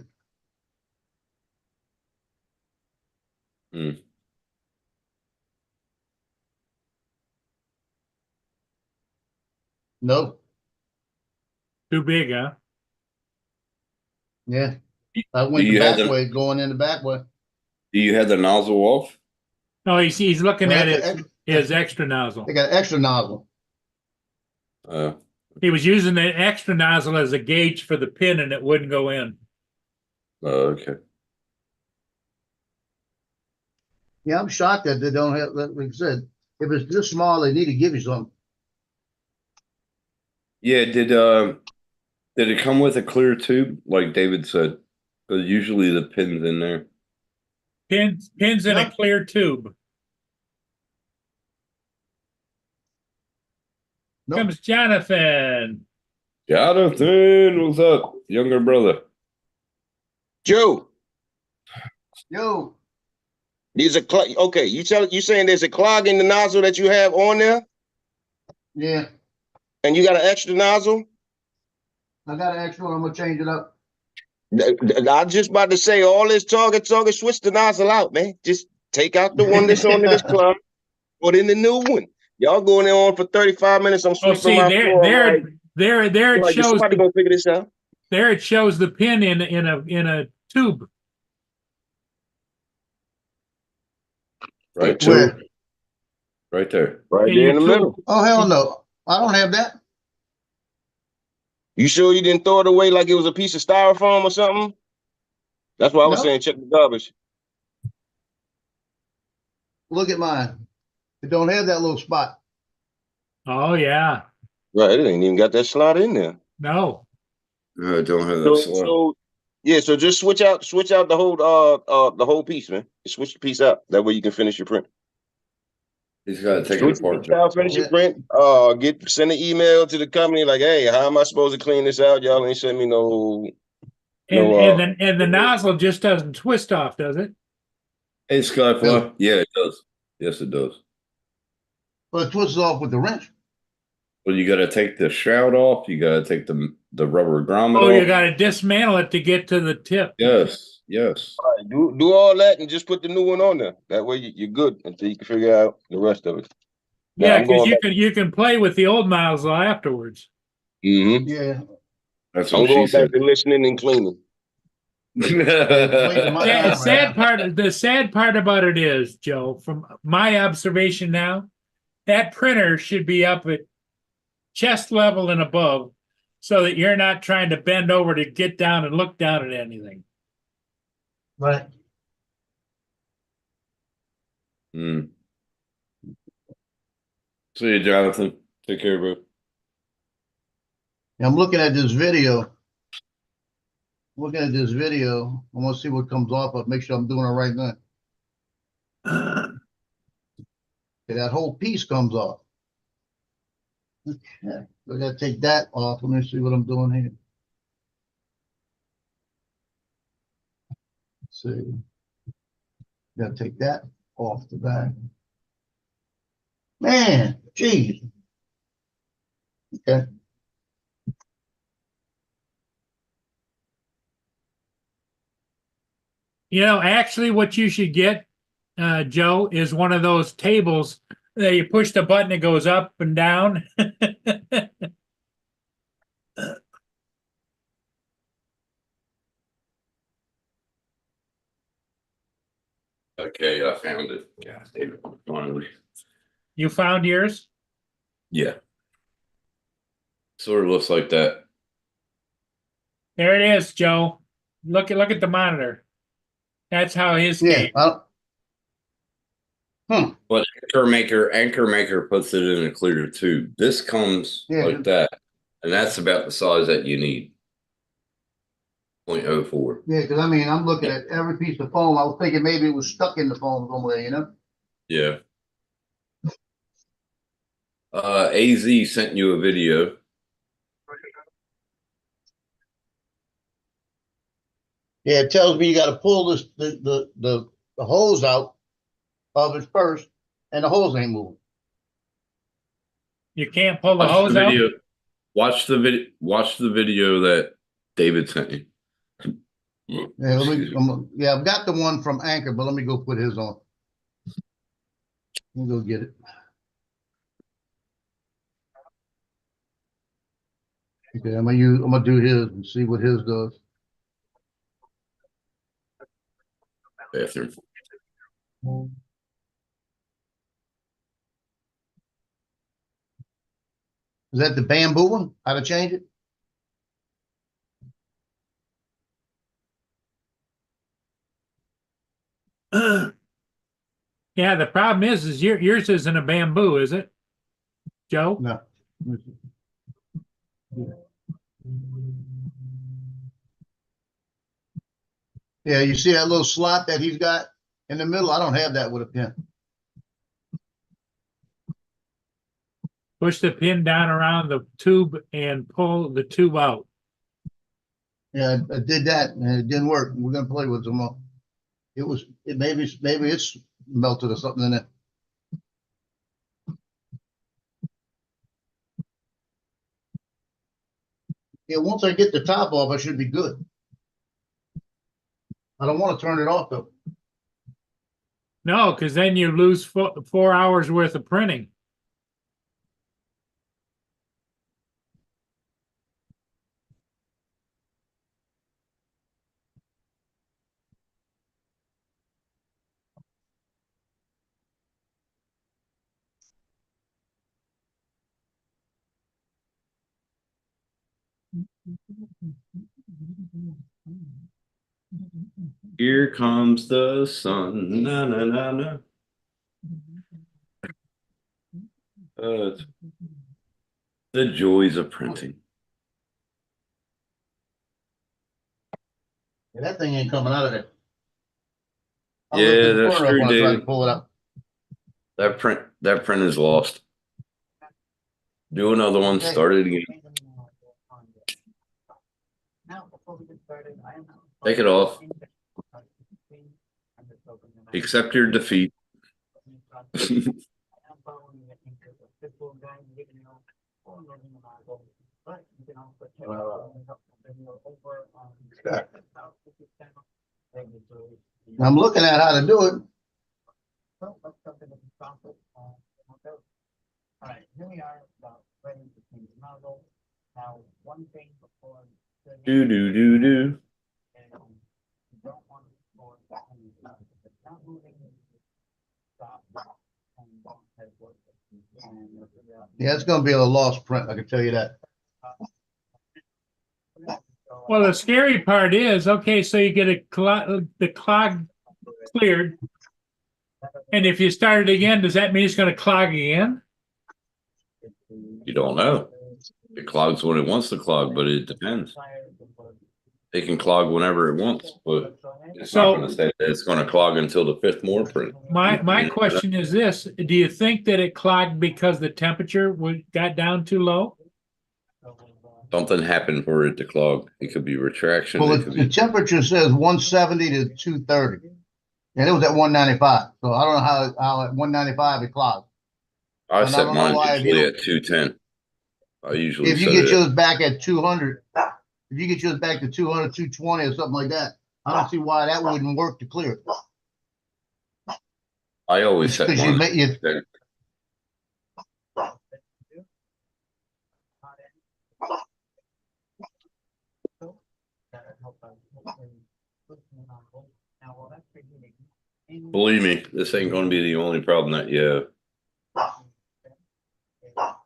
No. Too big, huh? Yeah. I went you the have back the- way, going in the back way. Do you have the nozzle off? No, he's looking Well, at that's his extra nozzle. I got an extra nozzle. He was using the extra nozzle as a gauge for the pin, and it wouldn't go in. Okay. Yeah, I'm shocked that they don't have, like I said, if it's this small, they need to give you something. Yeah, did it come with a clear tube, like David said? Because usually the pin's in there. Pins in a Yeah. clear tube. Nope. Comes Jonathan. Jonathan, what's up, younger brother? Joe, Yo, there's a okay. You saying there's a clog in the nozzle that you have on there, yeah, and you got an extra nozzle. I got an extra one. I'm gonna change it up. I was just about to say all this talking. Switch the nozzle out, man. Just take out the one that's on this clog, put in the new one. Y'all going there on for 35 minutes. I'm Oh, sweeping see, my floor. there it Like, is shows. somebody gonna figure this out? There it shows the pin in a tube. Right Where? there. Right there. Right In there your in the middle. Oh hell no! I don't have that. You sure you didn't throw it away like it was a piece of styrofoam or something? That's why I was No. saying check the garbage. Look at mine. It don't have that little spot. Oh yeah. Right, it ain't even got that slot in there. No. No, I don't have that slot. So yeah, so just switch out the whole piece, man. Just switch the piece out. That way you can finish your print. He's got to take Switch it the apart. piece out, finish your Yeah. print. Send an email to the company like, hey, how am I supposed to clean this out? Y'all ain't send me no. And the nozzle just doesn't twist off, does it? Hey, Skyfly. No. Yeah, it does. Yes, it does. But it twists off with the wrench. Well, you got to take the shroud off. You got to take the rubber grommet Oh, off. you got to dismantle it to get to the tip. Yes, yes. Do all that and just put the new one on there. That way you're good until you can figure out the rest of it. Now, Yeah, I'm because going you can play with the old nozzle afterwards. Mm-hmm. Yeah. That's I'm what going she said. back to listening and cleaning. The sad part about it is, Joe, from my observation now, that printer should be up at chest level and above, so that you're not trying to bend over to get down and look down at anything. Right. Mm. See you, Jonathan. Take care, bro. I'm looking at this video. I want to see what comes off of. Make sure I'm doing it right now. Okay, that whole piece comes off. Okay, I gotta take that off. Let me see what I'm doing here. Let's see. Gotta take that off the back. Man, geez. Okay. You know, actually, what you should get, Joe, is one of those tables that you push the button, it goes up and down. Okay, I found it. God damn it. Finally. You found yours? Yeah. Sort of looks like that. There it is, Joe. Look at the monitor. That's how his Yeah. came. But Anchor Maker puts it in a clear tube. This comes Yeah. like that. And that's about the size that you need. 0.04. Yeah, because I mean, I'm looking at every piece of foam. I was thinking maybe it was stuck in the foam somewhere, you know? Yeah. AZ sent you a video. Yeah, it tells me you got to pull this the hose out of it first, and the hose ain't moving. You can't pull the Watch hose the out? video. Watch the video that David sent you. Yeah, yeah, I've got the one from Anchor, but let me go put his on. Let me go get it. Okay, I'm gonna do his and see what his does. Bathroom. Is that the bamboo one? How to change it? Yeah, the problem is yours isn't a bamboo, is it, Joe? No. Yeah, you see that little slot that he's got in the middle? I don't have that with a pin. Push the pin down around the tube and pull the tube out. Yeah, I did that and it didn't work. We're gonna play with some more. Maybe it's melted or something in it. Yeah, once I get the top off, I should be good. I don't want to turn it off though. No, because then you lose 4 hours worth of printing. Here comes the sun. Na na na na. The joys of printing. Yeah, that thing ain't coming out of there. Yeah, that's true, when I tried to David. pull it out. That print is lost. Do another one. Okay. Start it again. Take it off. Accept your defeat. I'm looking at how to do it. Do do do do. Yeah, it's gonna be a lost print, I can tell you that. Well, the scary part is, okay, so you get the clog cleared. And if you start it again, does that mean it's going to clog again? You don't know. It clogs when it wants to clog, but it depends. It can clog whenever it wants, but it's not going to say that it's going to clog until the 5th more print. My question is this: do you think that it clogged because the temperature got down too low? Something happened for it to clog. It could be retraction. Well, It could the be temperature says 170 to 230. And it was at 195. So I don't know how at 195 it clogged. I And I set don't know mine why usually you- at 210. I usually If you set get it yours back at 200, if you get yours back to 200, 220 or something like that, I don't see why that wouldn't work to clear it. I always set Because you mine. make you. Believe me, this ain't gonna be the only problem that you have.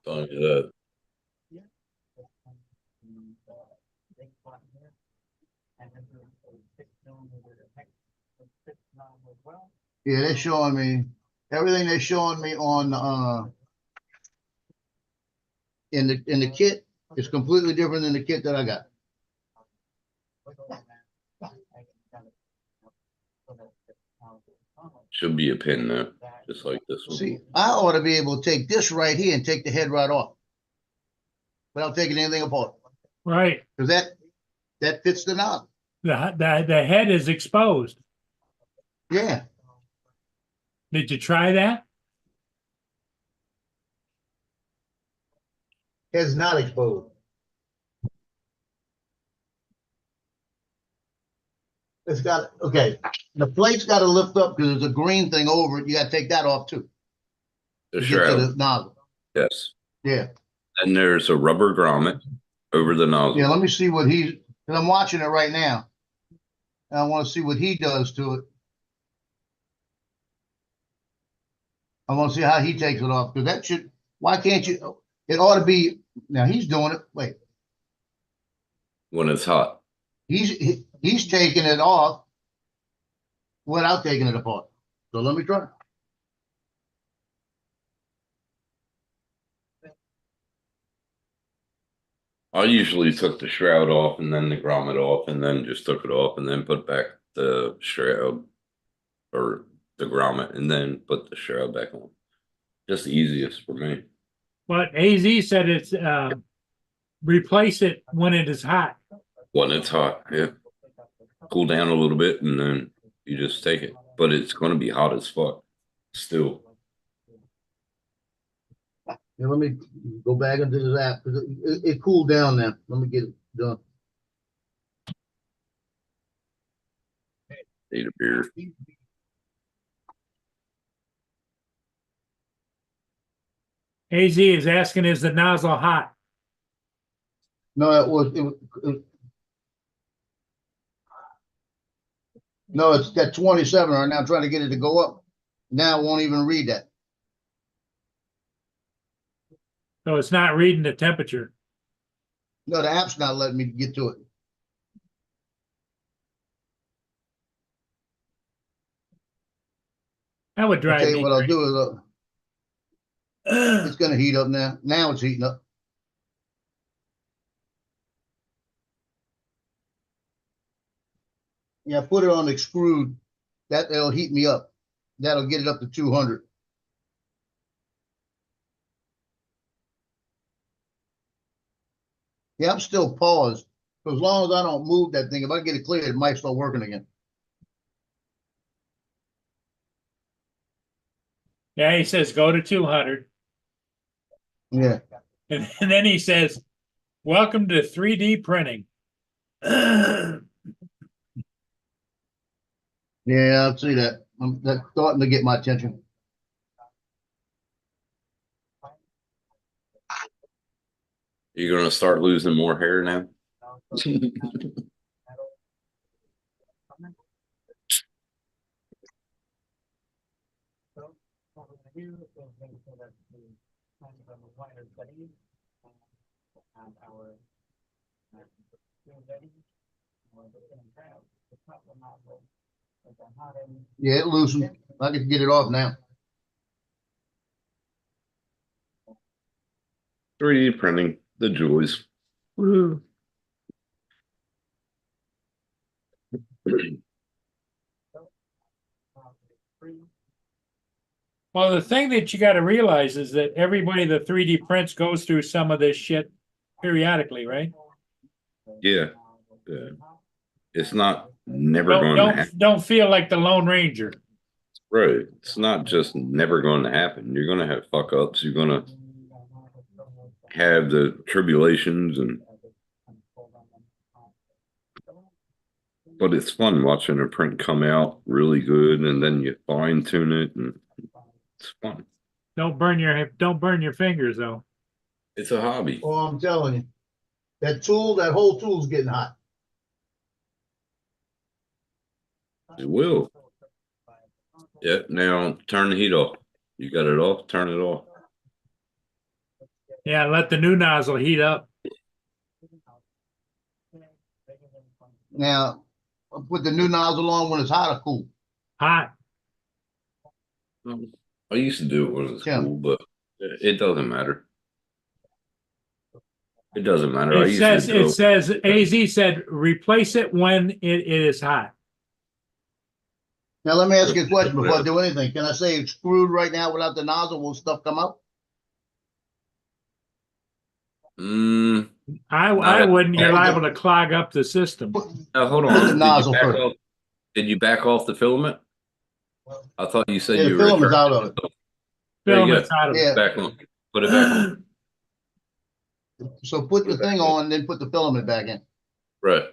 Telling you that. Yeah, they're showing me, everything they're showing me on, in the kit is completely different than the kit that I got. Should be a pin though, just like this one. See, I ought to be able to take this right here and take the head right off without taking anything apart, Right. because that fits the knob. The head is exposed. Yeah, Did you try that? it's not exposed. It's got, okay, the plate's got to lift up because there's a green thing over it. You got to take that off too. The To get to the shroud, nozzle. yes. Yeah, And there's a rubber grommet over the nozzle. yeah. Let me see what he's, because I'm watching it right now. And I want to see what he does to it. I want to see how he takes it off, because that should, why can't you, it ought to be, now he's doing it, wait, When it's hot. he's taking it off without taking it apart. So let me try. I usually took the shroud off and then the grommet off and then just took it off and then put back the shroud or the grommet and then put the shroud back on. Just the easiest for me. But AZ said it's replace it when it is hot. When it's hot, yeah. Cool down a little bit and then you just take it. But it's going to be hot as fuck still. Yeah, let me go back into this app, because it cooled down now. Let me get it done. Need a beer. AZ is asking, is the nozzle hot? No, no, it's at 27 right now. I'm trying to get it to go up. Now it won't even read that. So it's not reading the temperature. No, the app's not letting me get to it. That would I'll drive tell you me what I'll crazy. do is, it's gonna heat up now. Now it's heating up. Yeah, put it on extrude. That'll heat me up. That'll get it up to 200. Yeah, I'm still paused. For as long as I don't move that thing, if I get it cleared, it might start working again. Yeah, he says go to 200. Yeah. And then he says, welcome to 3D printing. Yeah, I'll see that. That's starting to get my attention. You're going to start losing more hair now? Yeah, it loosened. I can get it off now. 3D printing, the joys. Woo. Well, the thing that you got to realize is that everybody that 3D prints goes through some of this shit periodically, right? Yeah. Yeah. It's not never going to happen. Don't feel like the Lone Ranger. Right. It's not just never going to happen. You're going to have fuck ups. You're going to have the tribulations but it's fun watching a print come out really good and then you fine tune it and it's fun. Don't burn your fingers though. It's a hobby. Oh, I'm telling you, that whole tool's getting hot. It will. Yeah, now turn the heat off. You got it off, turn it off. Yeah, let the new nozzle heat up. Now, put the new nozzle on when it's hot or cool. Hot. I used to do it when it was Yeah. cool, but it doesn't matter. It doesn't matter. I It says, usually it says, AZ said, replace it when it is hot. Now, let me ask you a question before I do anything. Can I say extrude right now without the nozzle? Will stuff come out? I wouldn't, you're liable to clog up the system. Hold Put on. the nozzle first. Did you back off the filament? I thought you said Yeah, you the were filament's out of it. There you Filament's go. out of it. Yeah. Back on. Put it back on. So put the thing on, then put the filament back in. Right.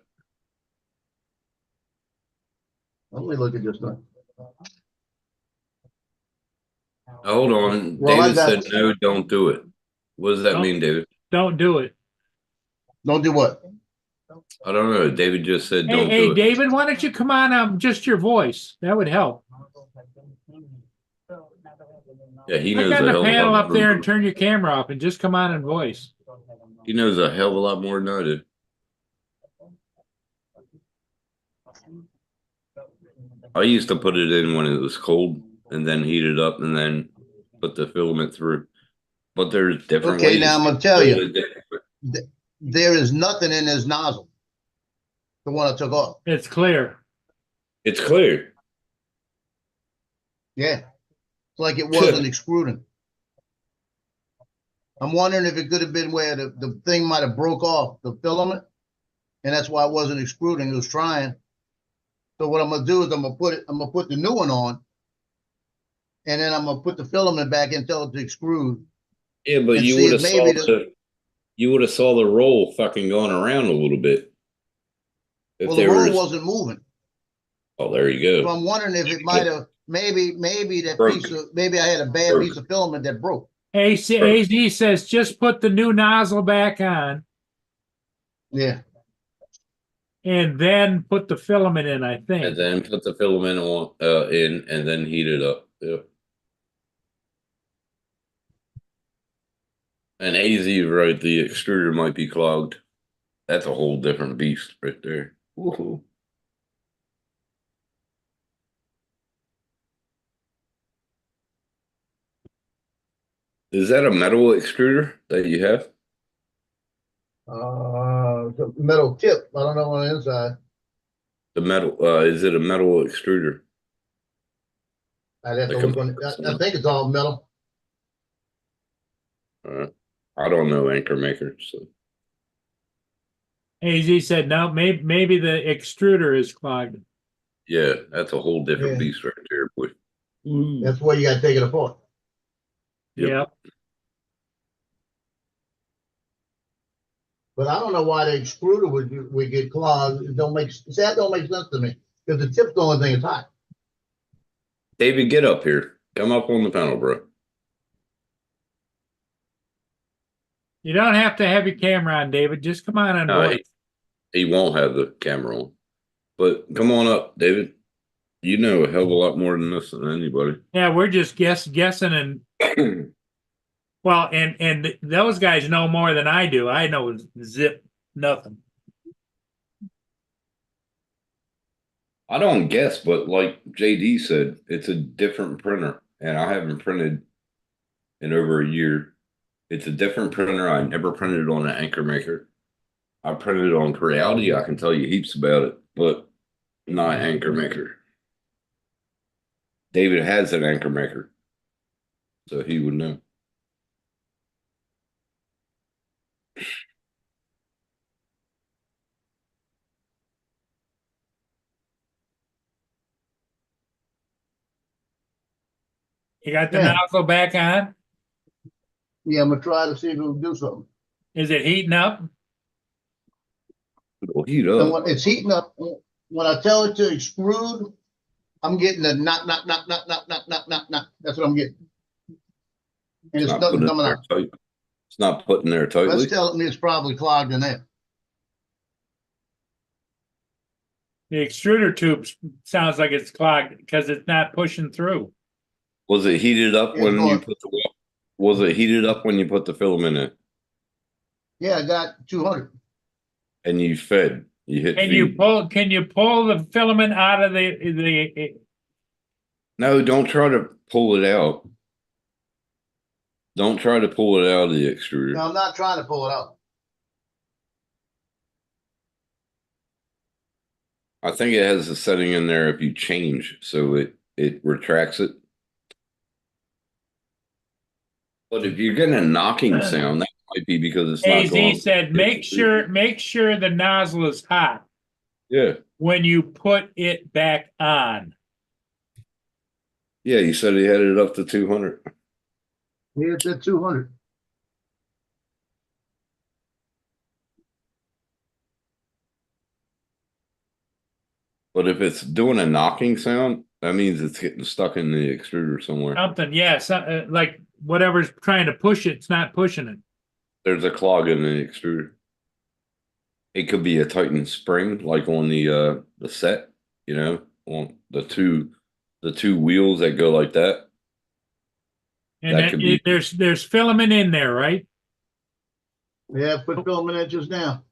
Let me look at this thing. Hold on. Well, David I said got- no, don't do it. What does that Don't- mean, David? Don't do it. Don't do what? I don't know. David just said Hey, don't hey, do it. David, why don't you come on, just your voice? That would help. Yeah, he Click knows on a the hell of a panel lot up there more. and turn your camera off and just come on and voice. He knows a hell of a lot more than I do. I used to put it in when it was cold and then heat it up and then put the filament through. But there's different Okay, ways. now I'm gonna tell to you. do it. There is nothing in this nozzle. The one I took off. It's clear. It's clear. Yeah. It's like it wasn't extruding. I'm wondering if it could have been where the thing might have broke off the filament. And that's why it wasn't extruding. It was trying. So what I'm gonna do is I'm gonna put the new one on. And then I'm gonna put the filament back and tell it to extrude. Yeah, but And you see would if have maybe saw the roll fucking going around a little bit. If Well, the there roll was, wasn't moving. oh, there you So go. I'm wondering if it might have, maybe that Broke. maybe I had a bad Broke. piece of filament that broke. AZ says, just put the new nozzle back on Yeah. and then put the filament in, I And think. then put the filament on in and then heat it up. Yep. And AZ right, the extruder might be clogged. That's a whole different beast right there. Woohoo. Is that a metal extruder that you have? The metal tip. I don't know on the inside. The metal, is it a metal extruder? I'd have to Like look on I think it's all metal. I don't know anchor maker, so AZ said, no, maybe the extruder is clogged. yeah, that's a whole different Yeah. beast right there, boy. That's why you gotta take it apart. Yep. Yep. But I don't know why the extruder would get clogged. That don't make sense to me. Because the tip's the only thing that's hot. David, get up here. Come up on the panel, bro. You don't have to have your camera on, David. Just come on and No, voice. he won't have the camera on. But come on up, David. You know a hell of a lot more than this than anybody. Yeah, we're just guessing and well, and those guys know more than I do. I know zip nothing. I don't guess, but like JD said, it's a different printer, and I haven't printed in over a year. It's a different printer. I never printed on an anchor maker. I printed on Creality. I can tell you heaps about it, but not anchor maker. David has an anchor maker, so he would know. You got the Yeah. nozzle back on? Yeah, I'm gonna try to see if it'll do something. Is it heating up? It'll heat And up. when it's heating up, when I tell it to extrude, I'm getting a knock. That's what I'm getting. And it's nothing putting it coming there out. tight. It's not putting there tightly. That's telling me it's probably clogged in there. The extruder tube sounds like it's clogged because it's not pushing through. Was it heated up Yeah, when go you on. put the? Was it heated up when you put the filament in Yeah, I got 200. and you fed? You hit feed. Can you pull the filament out of the No, don't try to pull it out. Don't try to pull it out of the extruder. No, I'm not trying to pull it out. I think it has a setting in there if you change, so it retracts it. But if you're getting a knocking sound, that might be because it's not going. AZ said, make sure the nozzle is hot Yeah, when you put it back on. yeah. You said he had it up to 200. Yeah, it's at 200. But if it's doing a knocking sound, that means it's getting stuck in the extruder somewhere. Something, yeah, like whatever's trying to push it, it's not pushing it. There's a clog in the extruder. It could be a Titan spring, like on the set, you know, on the two wheels that go like that. And That could be. there's filament in there, right? Yeah, put filament in just now.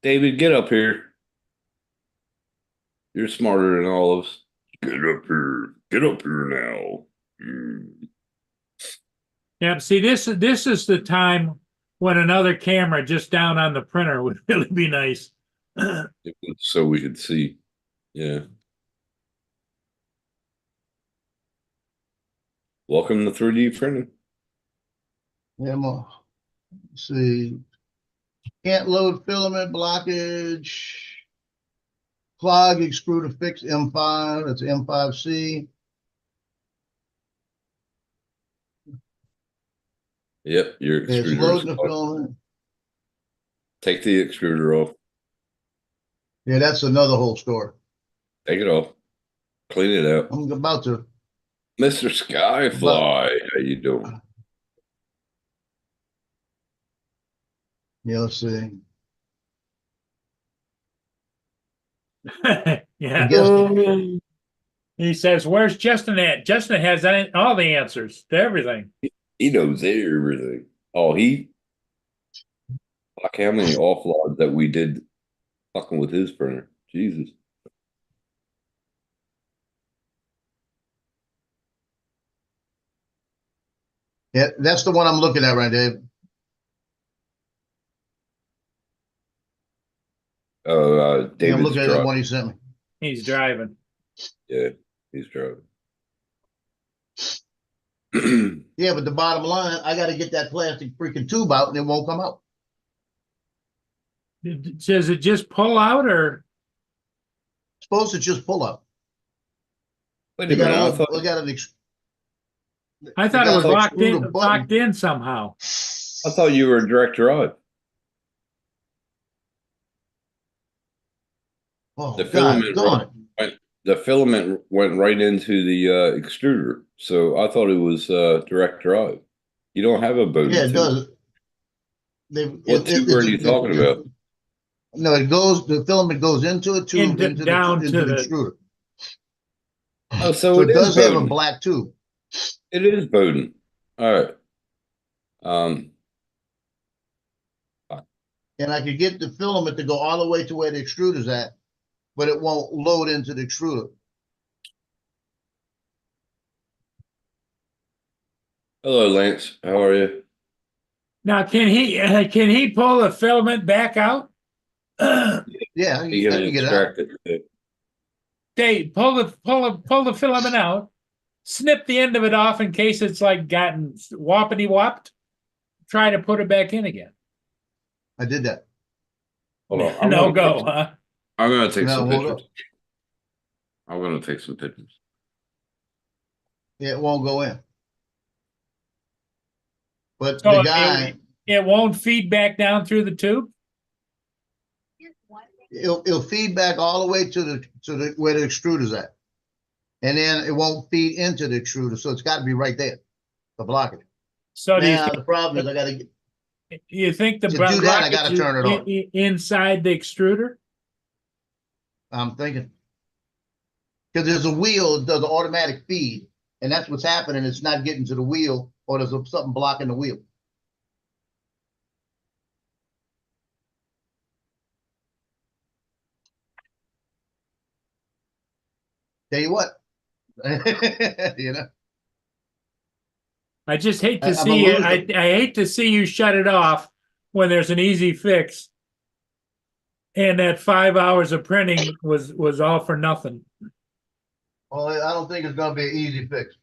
David, get up here. You're smarter than all of us. Get up here. Get up here now. Yeah, see, this is the time when another camera just down on the printer would really be nice. So we could see. Yeah. Welcome to 3D printing. Yeah, let's see. Can't load filament blockage. Clog extruder fix M5. That's M5C. Yep, your It's extruder. loading the filament. Take the extruder off. Yeah, that's another whole story. Take it off. Clean it out. I'm about to. Mr. Skyfly, how you doing? Yeah, let's see. I Yeah. guess He says, where's Justin at? Justin has all the answers to everything. He knows everything. Oh, fuck, how many offloads that we did fucking with his printer. Jesus. yeah, that's the one I'm looking at right there. Oh, Yeah, I'm David's looking at that truck. one he sent me. He's driving. Yeah, he's driving. Yeah, but the bottom line, I got to get that plastic freaking tube out and it won't come out. Does it just pull out or? Supposed to just pull up. Wait a They got minute, I a, thought, we got an I thought it was got an extruder button. locked in somehow. I thought you were a direct drive. Oh, The God, filament darn it. The filament went right into the extruder, so I thought it was direct drive. You don't have a Bowden Yeah, it tube. does. What tube are you talking about? No, the filament goes into a tube, into the extruder. Oh, so So it it is does have a Bowden. black tube. It is Bowden. All right. And I could get the filament to go all the way to where the extruder's at, but it won't load into the extruder. Hello, Lance. How are you? Now, can he pull the filament back out? Yeah, I You can can get it out. extract it. Dave, pull the filament out, snip the end of it off in case it's like gotten whoppity whopped. Try to put it back in again. I did that. Hold on. I'm No gonna go, take- huh? I'm gonna take No, some hold pictures. up. I'm gonna take some pictures. Yeah, it won't go in. But So the guy, it won't feed back down through the tube. it'll feed back all the way to the where the extruder's at. And then it won't feed into the extruder. So it's got to be right there to block it. So Now the problem is You think the To do that, I bracket gotta is turn it on. inside the extruder? I'm thinking. Because there's a wheel that does an automatic feed, and that's what's happening. It's not getting to the wheel, or there's something blocking the wheel. Tell you what, you know, I just hate to I'm a see it. I loser. hate to see you shut it off when there's an easy fix. And that 5 hours of printing was all for nothing. well, I don't think it's gonna be an easy fix.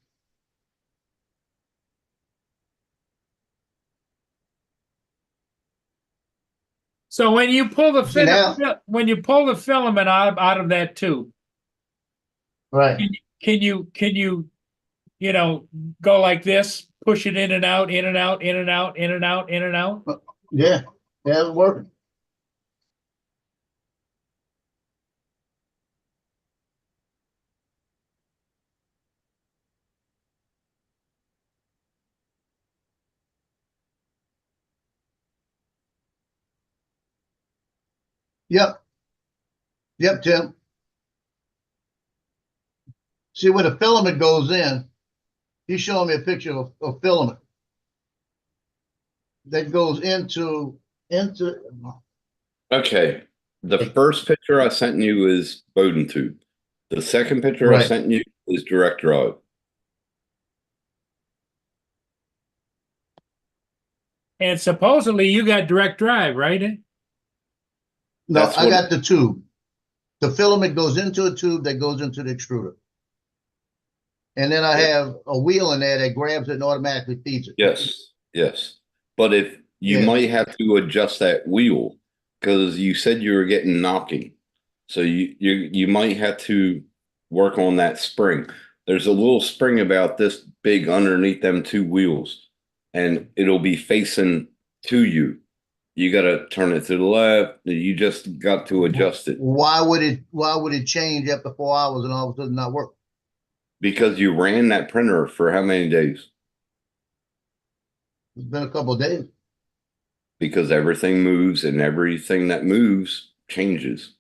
So when you pull the See now? when you pull the filament out of that tube, Right. can you go like this, push it in and out, in and out, in and out, in and out, in and out? Yeah, yeah, it's working. Yep. Yep, Tim. See where the filament goes in. He's showing me a picture of filament that goes into. Okay. The first picture I sent you is Bowden tube. The second picture I Right. sent you is direct drive. And supposedly you got direct drive, right? No, That's I what- got the tube. The filament goes into a tube that goes into the extruder. And then I have a wheel in there that grabs it and automatically feeds it. Yes, yes. But if you Yeah. might have to adjust that wheel because you said you were getting knocking. So you might have to work on that spring. There's a little spring about this big underneath them two wheels, and it'll be facing to you. You got to turn it to the left. You just got to adjust it Why would it change after 4 hours and all of a sudden not work? because you ran that printer for how many days? It's been a couple of days. Because everything moves and everything that moves changes.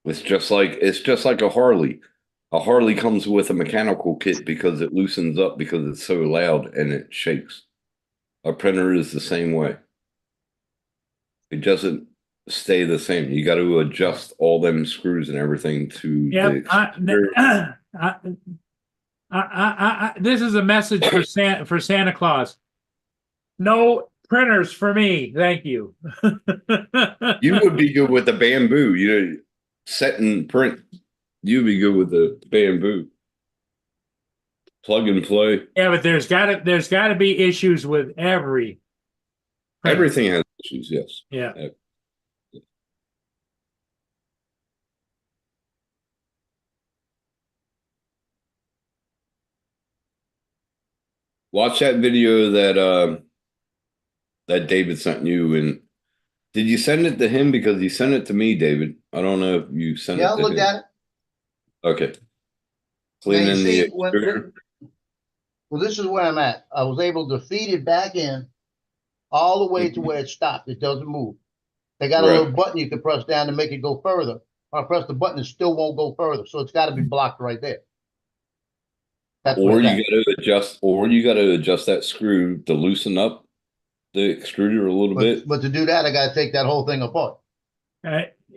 It's just like a Harley. A Harley comes with a mechanical kit because it loosens up because it's so loud and it shakes. A printer is the same way. It doesn't stay the same. You got to adjust all them screws and everything to Yep. This is a message for Santa Claus. No printers for me, thank you. You would be good with the bamboo, set and print. You'd be good with the bamboo. Plug and play. Yeah, but there's gotta be issues with every printer. Everything has issues, yes. Yeah. Watch that video that David sent you, and did you send it to him? Because you sent it to me, David. I don't know if you sent Yeah, it I to looked him. at it. Okay. Now, Cleaning you the see, extruder. well, this is where I'm at. I was able to feed it back in all the way to where it stopped. It doesn't move. They got a little Right. button you can press down to make it go further. I press the button, it still won't go further. So it's got to be blocked right there. That's Or what you got to adjust that screw to loosen up the extruder a little bit. but to do that, I got to take that whole thing apart.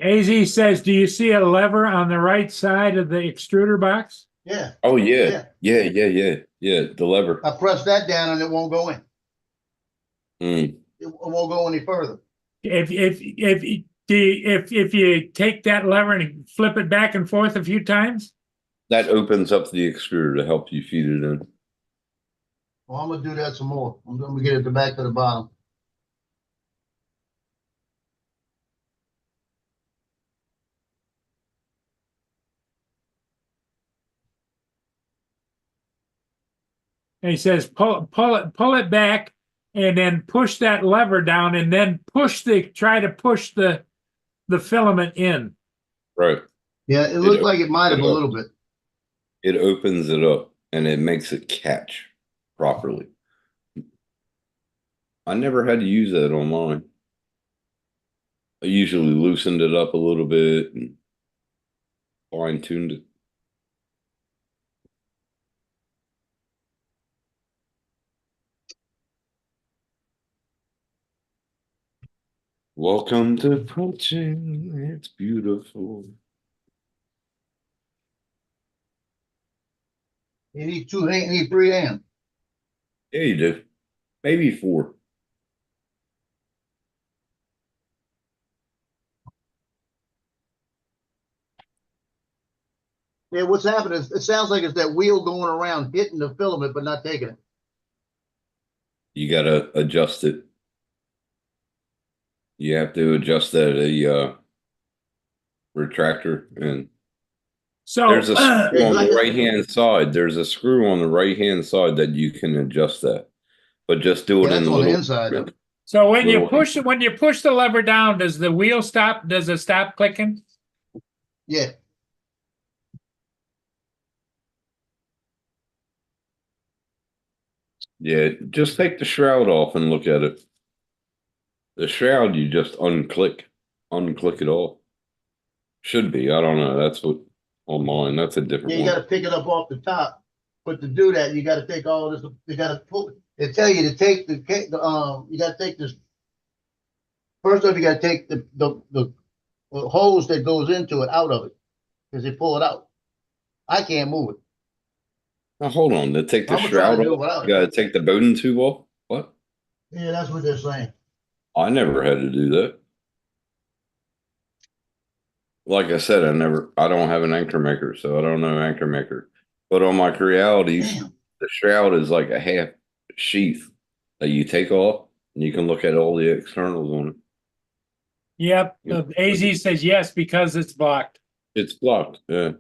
AZ says, do you see a lever on the right side of the extruder box? Yeah. Oh yeah. Yeah. The lever. I press that down and it won't go in. Mm. It won't go any further. If you take that lever and flip it back and forth a few times, That opens up the extruder to help you feed it in. Well, I'm gonna do that some more. I'm gonna get it back to the bottom. and he says pull it back and then push that lever down and then try to push the filament in. Right. Yeah, it looked like it might have a Yeah. little bit. It opens it up and it makes it catch properly. I never had to use that on mine. I usually loosened it up a little bit and fine tuned it. Welcome to punching. It's beautiful. You need two hands, you need three hands. Yeah, you do. Maybe 4. Yeah, what's happening is, it sounds like it's that wheel going around hitting the filament, but not taking it. You gotta adjust it. You have to adjust that retractor, and So, there's a screw on the Exactly. right hand side. There's a screw on the right hand side that you can adjust that, but just do Yeah, it that's in on the little. inside. Though. so when you Little- push the lever down, does the wheel stop? Does it stop clicking? Yeah. Yeah, just take the shroud off and look at it. The shroud, you just unclick it off. Should be. I don't know. That's what on mine. That's a different Yeah, you one. got to pick it up off the top. But to do that, you got to take all this. You got to pull. They tell you to take the you got to take this. First off, you got to take the hose that goes into it out of it because they pull it out. I can't move it. Now hold on. To take the I'm gonna try shroud to do it off, without you it. gotta take the Bowden tube off. What? Yeah, that's what they're saying. I never had to do that. Like I said, I don't have an anchor maker, so I don't know anchor maker. But on my Crealities, Damn. the shroud is like a half sheath that you take off, and you can look at all the externals on it. Yep. Yeah. AZ says yes because it's blocked. It's blocked. Yeah,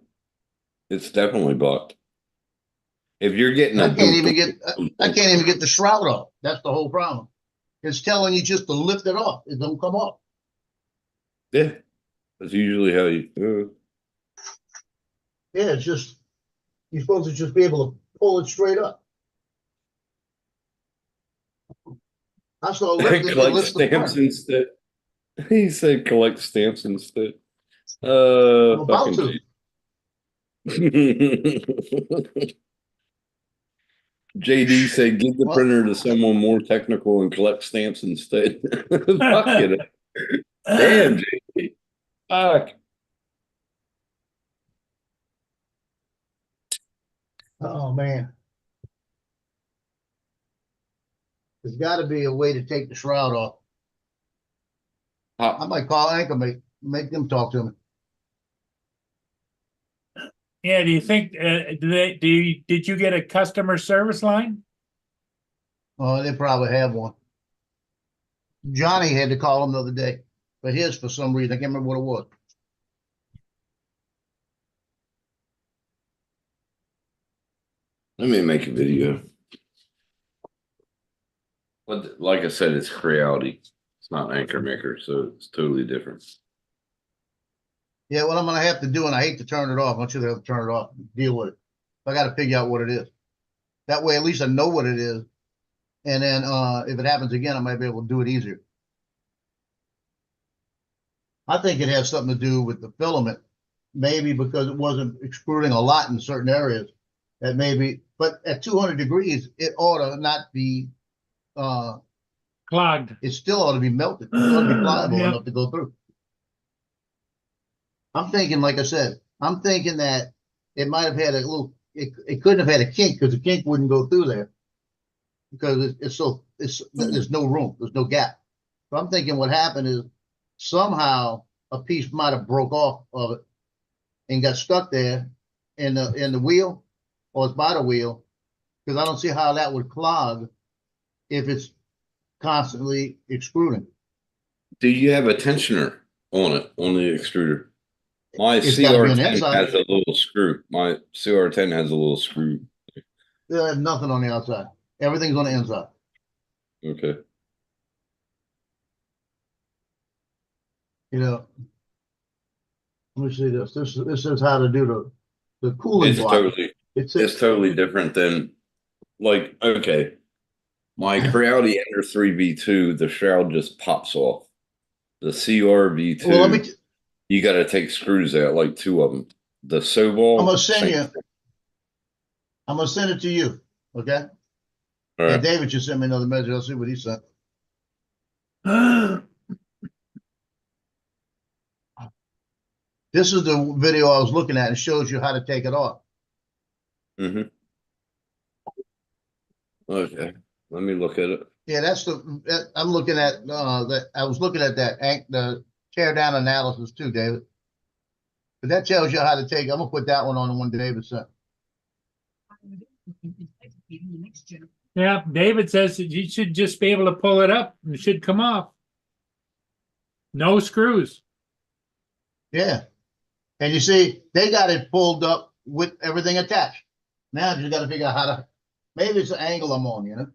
it's definitely blocked. If you're getting I a can't even get. I can't even get the shroud off. That's the whole problem. It's telling you just to lift it off. It don't come off. Yeah, that's usually how you. Yeah, it's just you're supposed to just be able to pull it straight up. I saw lifting. It Collect lifts the stamps front. instead. He said collect stamps instead. I'm about Fucking to. JD said give the Well, printer to someone more technical and collect stamps instead. Fuck it. Damn, JD. Fuck. oh man, there's got to be a way to take the shroud off. I might call Anchor, make them talk to me. Yeah. Do you think? Did you get a customer service line? Oh, they probably have one. Johnny had to call him the other day, but his for some reason I can't remember what it was. Let me make a video. But like I said, it's Creality. It's not Anchor Maker, so it's totally different. Yeah, what I'm gonna have to do, and I hate to turn it off. I want you to have to turn it off. Deal with it. I got to figure out what it is. That way, at least I know what it is, and then if it happens again, I might be able to do it easier. I think it has something to do with the filament, maybe because it wasn't extruding a lot in certain areas. That maybe, but at 200 degrees, it ought to not be. Clogged. It still ought to be melted. It ought to be pliable Yeah. enough to go through. I'm thinking, like I said, I'm thinking that it might have had a little. It couldn't have had a kink because the kink wouldn't go through there because there's no room, there's no gap. So I'm thinking what happened is somehow a piece might have broke off of it and got stuck there in the wheel or it's by the wheel because I don't see how that would clog if it's constantly extruding. Do you have a tensioner on it, on the extruder? My It's gotta be on the CR10 inside. has a little screw. My CR10 has a little screw. They'll have nothing on the outside. Everything's on the inside. Okay. You know, let me see this. This is how to do the cooling It's block. totally It's it's totally different than like okay. My Creality Ender 3V2, the shroud just pops off. The CRV2, Well, let me, you got to take screws out, like 2 of them. The Sobol, I'm gonna send same you, thing. I'm gonna send it to you, okay? All And right. David just sent me another message. I'll see what he sent. This is the video I was looking at. It shows you how to take it off. Mm-hmm. Okay, let me look at it. Yeah, I'm looking at, I was looking at the tear down analysis too, David. But that tells you how to take, I'm gonna put that one on the one David sent. Yeah, David says that you should just be able to pull it up and it should come off. No screws. Yeah. And you see, they got it pulled up with everything attached. Now you gotta figure out how to, maybe it's the angle I'm on, you know?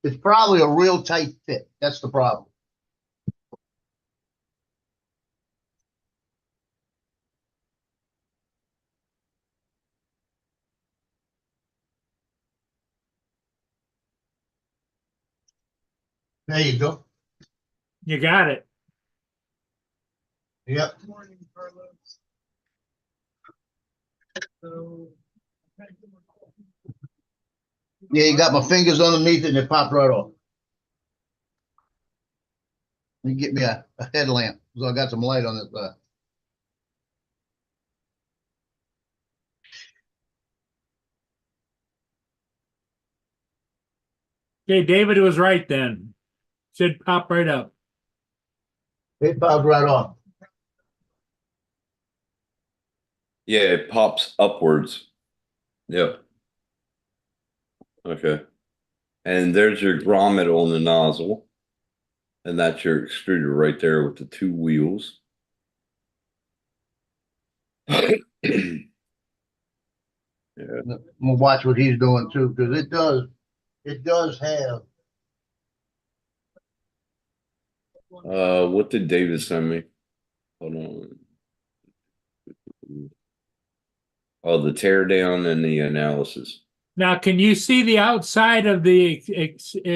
It's probably a real tight fit. That's the problem. There you go. You got it. Yep. Yeah, you got my fingers underneath it and it popped right off. You get me a headlamp, so I got some light on this side. Okay, David was right then. Should pop right up. It popped right off. Yeah, it pops upwards. Yep. Okay. And there's your grommet on the nozzle. And that's your extruder right there with the 2 wheels. Yeah. I'm gonna watch what he's doing too, because it does have. What did David send me? Hold on. Oh, the tear down and the analysis. Now, can you see the outside of the extruder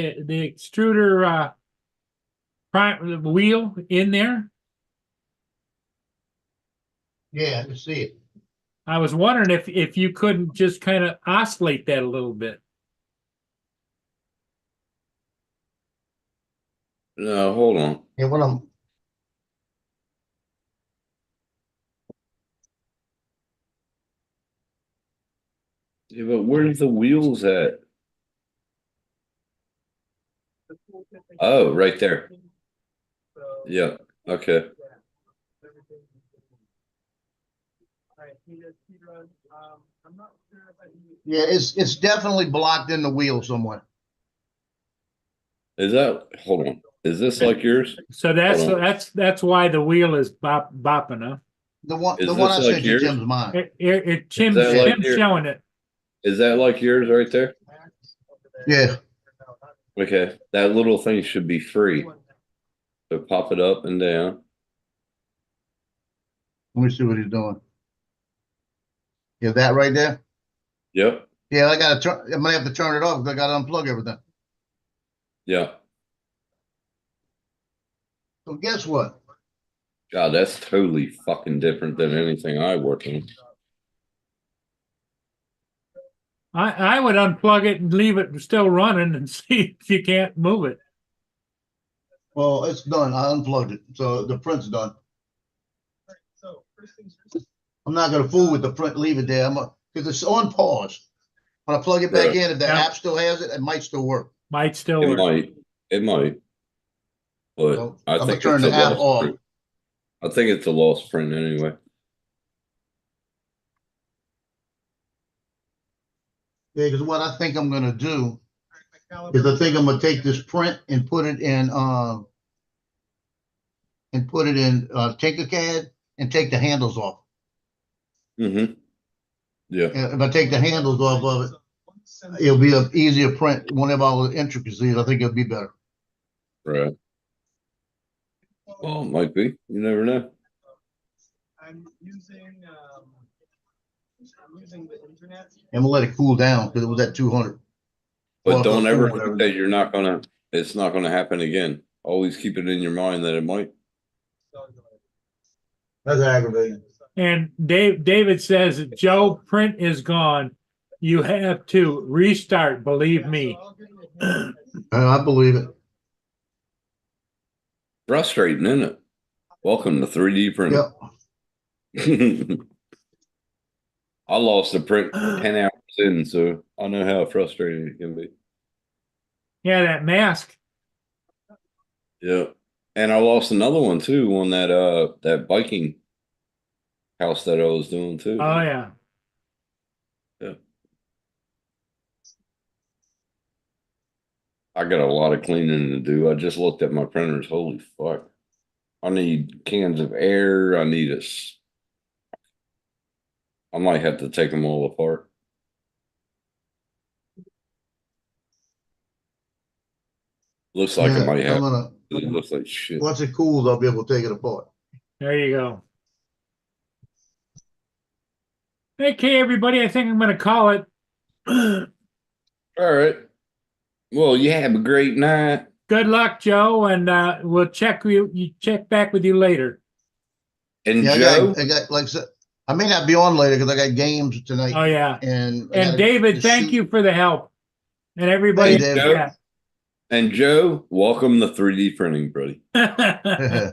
wheel in there? Yeah, I can see it. I was wondering if you couldn't just kind of oscillate that a little bit. No, hold on. Yeah, what I'm. Yeah, but where's the wheels at? Oh, right there. Yeah. Okay. Yeah, it's definitely blocked in the wheel somewhere. Is that, hold on. Is this like yours? So Hold on. that's why the wheel is bopping, huh? Is The one I this like sent you, yours? Tim's mine. Tim's that like your- showing it. Is that like yours right there? Yeah, Okay. That little thing should be free. So pop it up and down. let me see what he's doing. Yeah, that right there. Yep. Yeah, I gotta turn. I'm gonna have to turn it off because I gotta unplug everything. Yeah. So guess what? God, that's totally fucking different than anything I work in. I would unplug it and leave it still running and see if you can't move it. Well, it's done. I unplugged it, so the print's done. I'm not gonna fool with the print. Leave it there. Because it's on pause. When I plug it back Right. in, if the Yeah. app still has it, it might still work. Might still It work. might. It might. But So, I I'm gonna think turn it's the a app lost off. print. I think it's a lost print anyway. Yeah, because what I think I'm gonna do is I think I'm gonna take this print and put it in Tinkercad and take the handles off. Mm-hmm. Yeah. If I take the handles off of it, it'll be an easier print. Won't have all the intricacies. I think it'll be better. Right. Well, it might be. You never know. I'm using the internet. And we'll let it cool down because it was at 200. But Or don't ever whatever. think that it's not gonna happen again. Always keep it in your mind that it might. That's aggravating. And David says, Joe, print is gone. You have to restart, believe me. I believe it. Frustrating, isn't it? Welcome to 3D printing. Yep. I lost the print 10 hours in, so I know how frustrating it can be. Yeah, that mask. Yeah. And I lost another one too on that biking house that I was doing too. Oh, yeah. Yeah. I got a lot of cleaning to do. I just looked at my printers. Holy fuck. I need cans of air. I might have to take them all apart. Looks like I might have. It looks like shit. Once it cools, I'll be able to take it apart. There you go. Okay, everybody, I think I'm going to call it. All right. Well, you have a great night. Good luck, Joe, and we'll check back with you later. And Yeah, Joe, I got like I said, I may not be on later because I got games tonight. Oh, yeah. And David, thank you for the help. And everybody. Hey, David. And Joe, welcome to 3D printing, buddy. Yeah.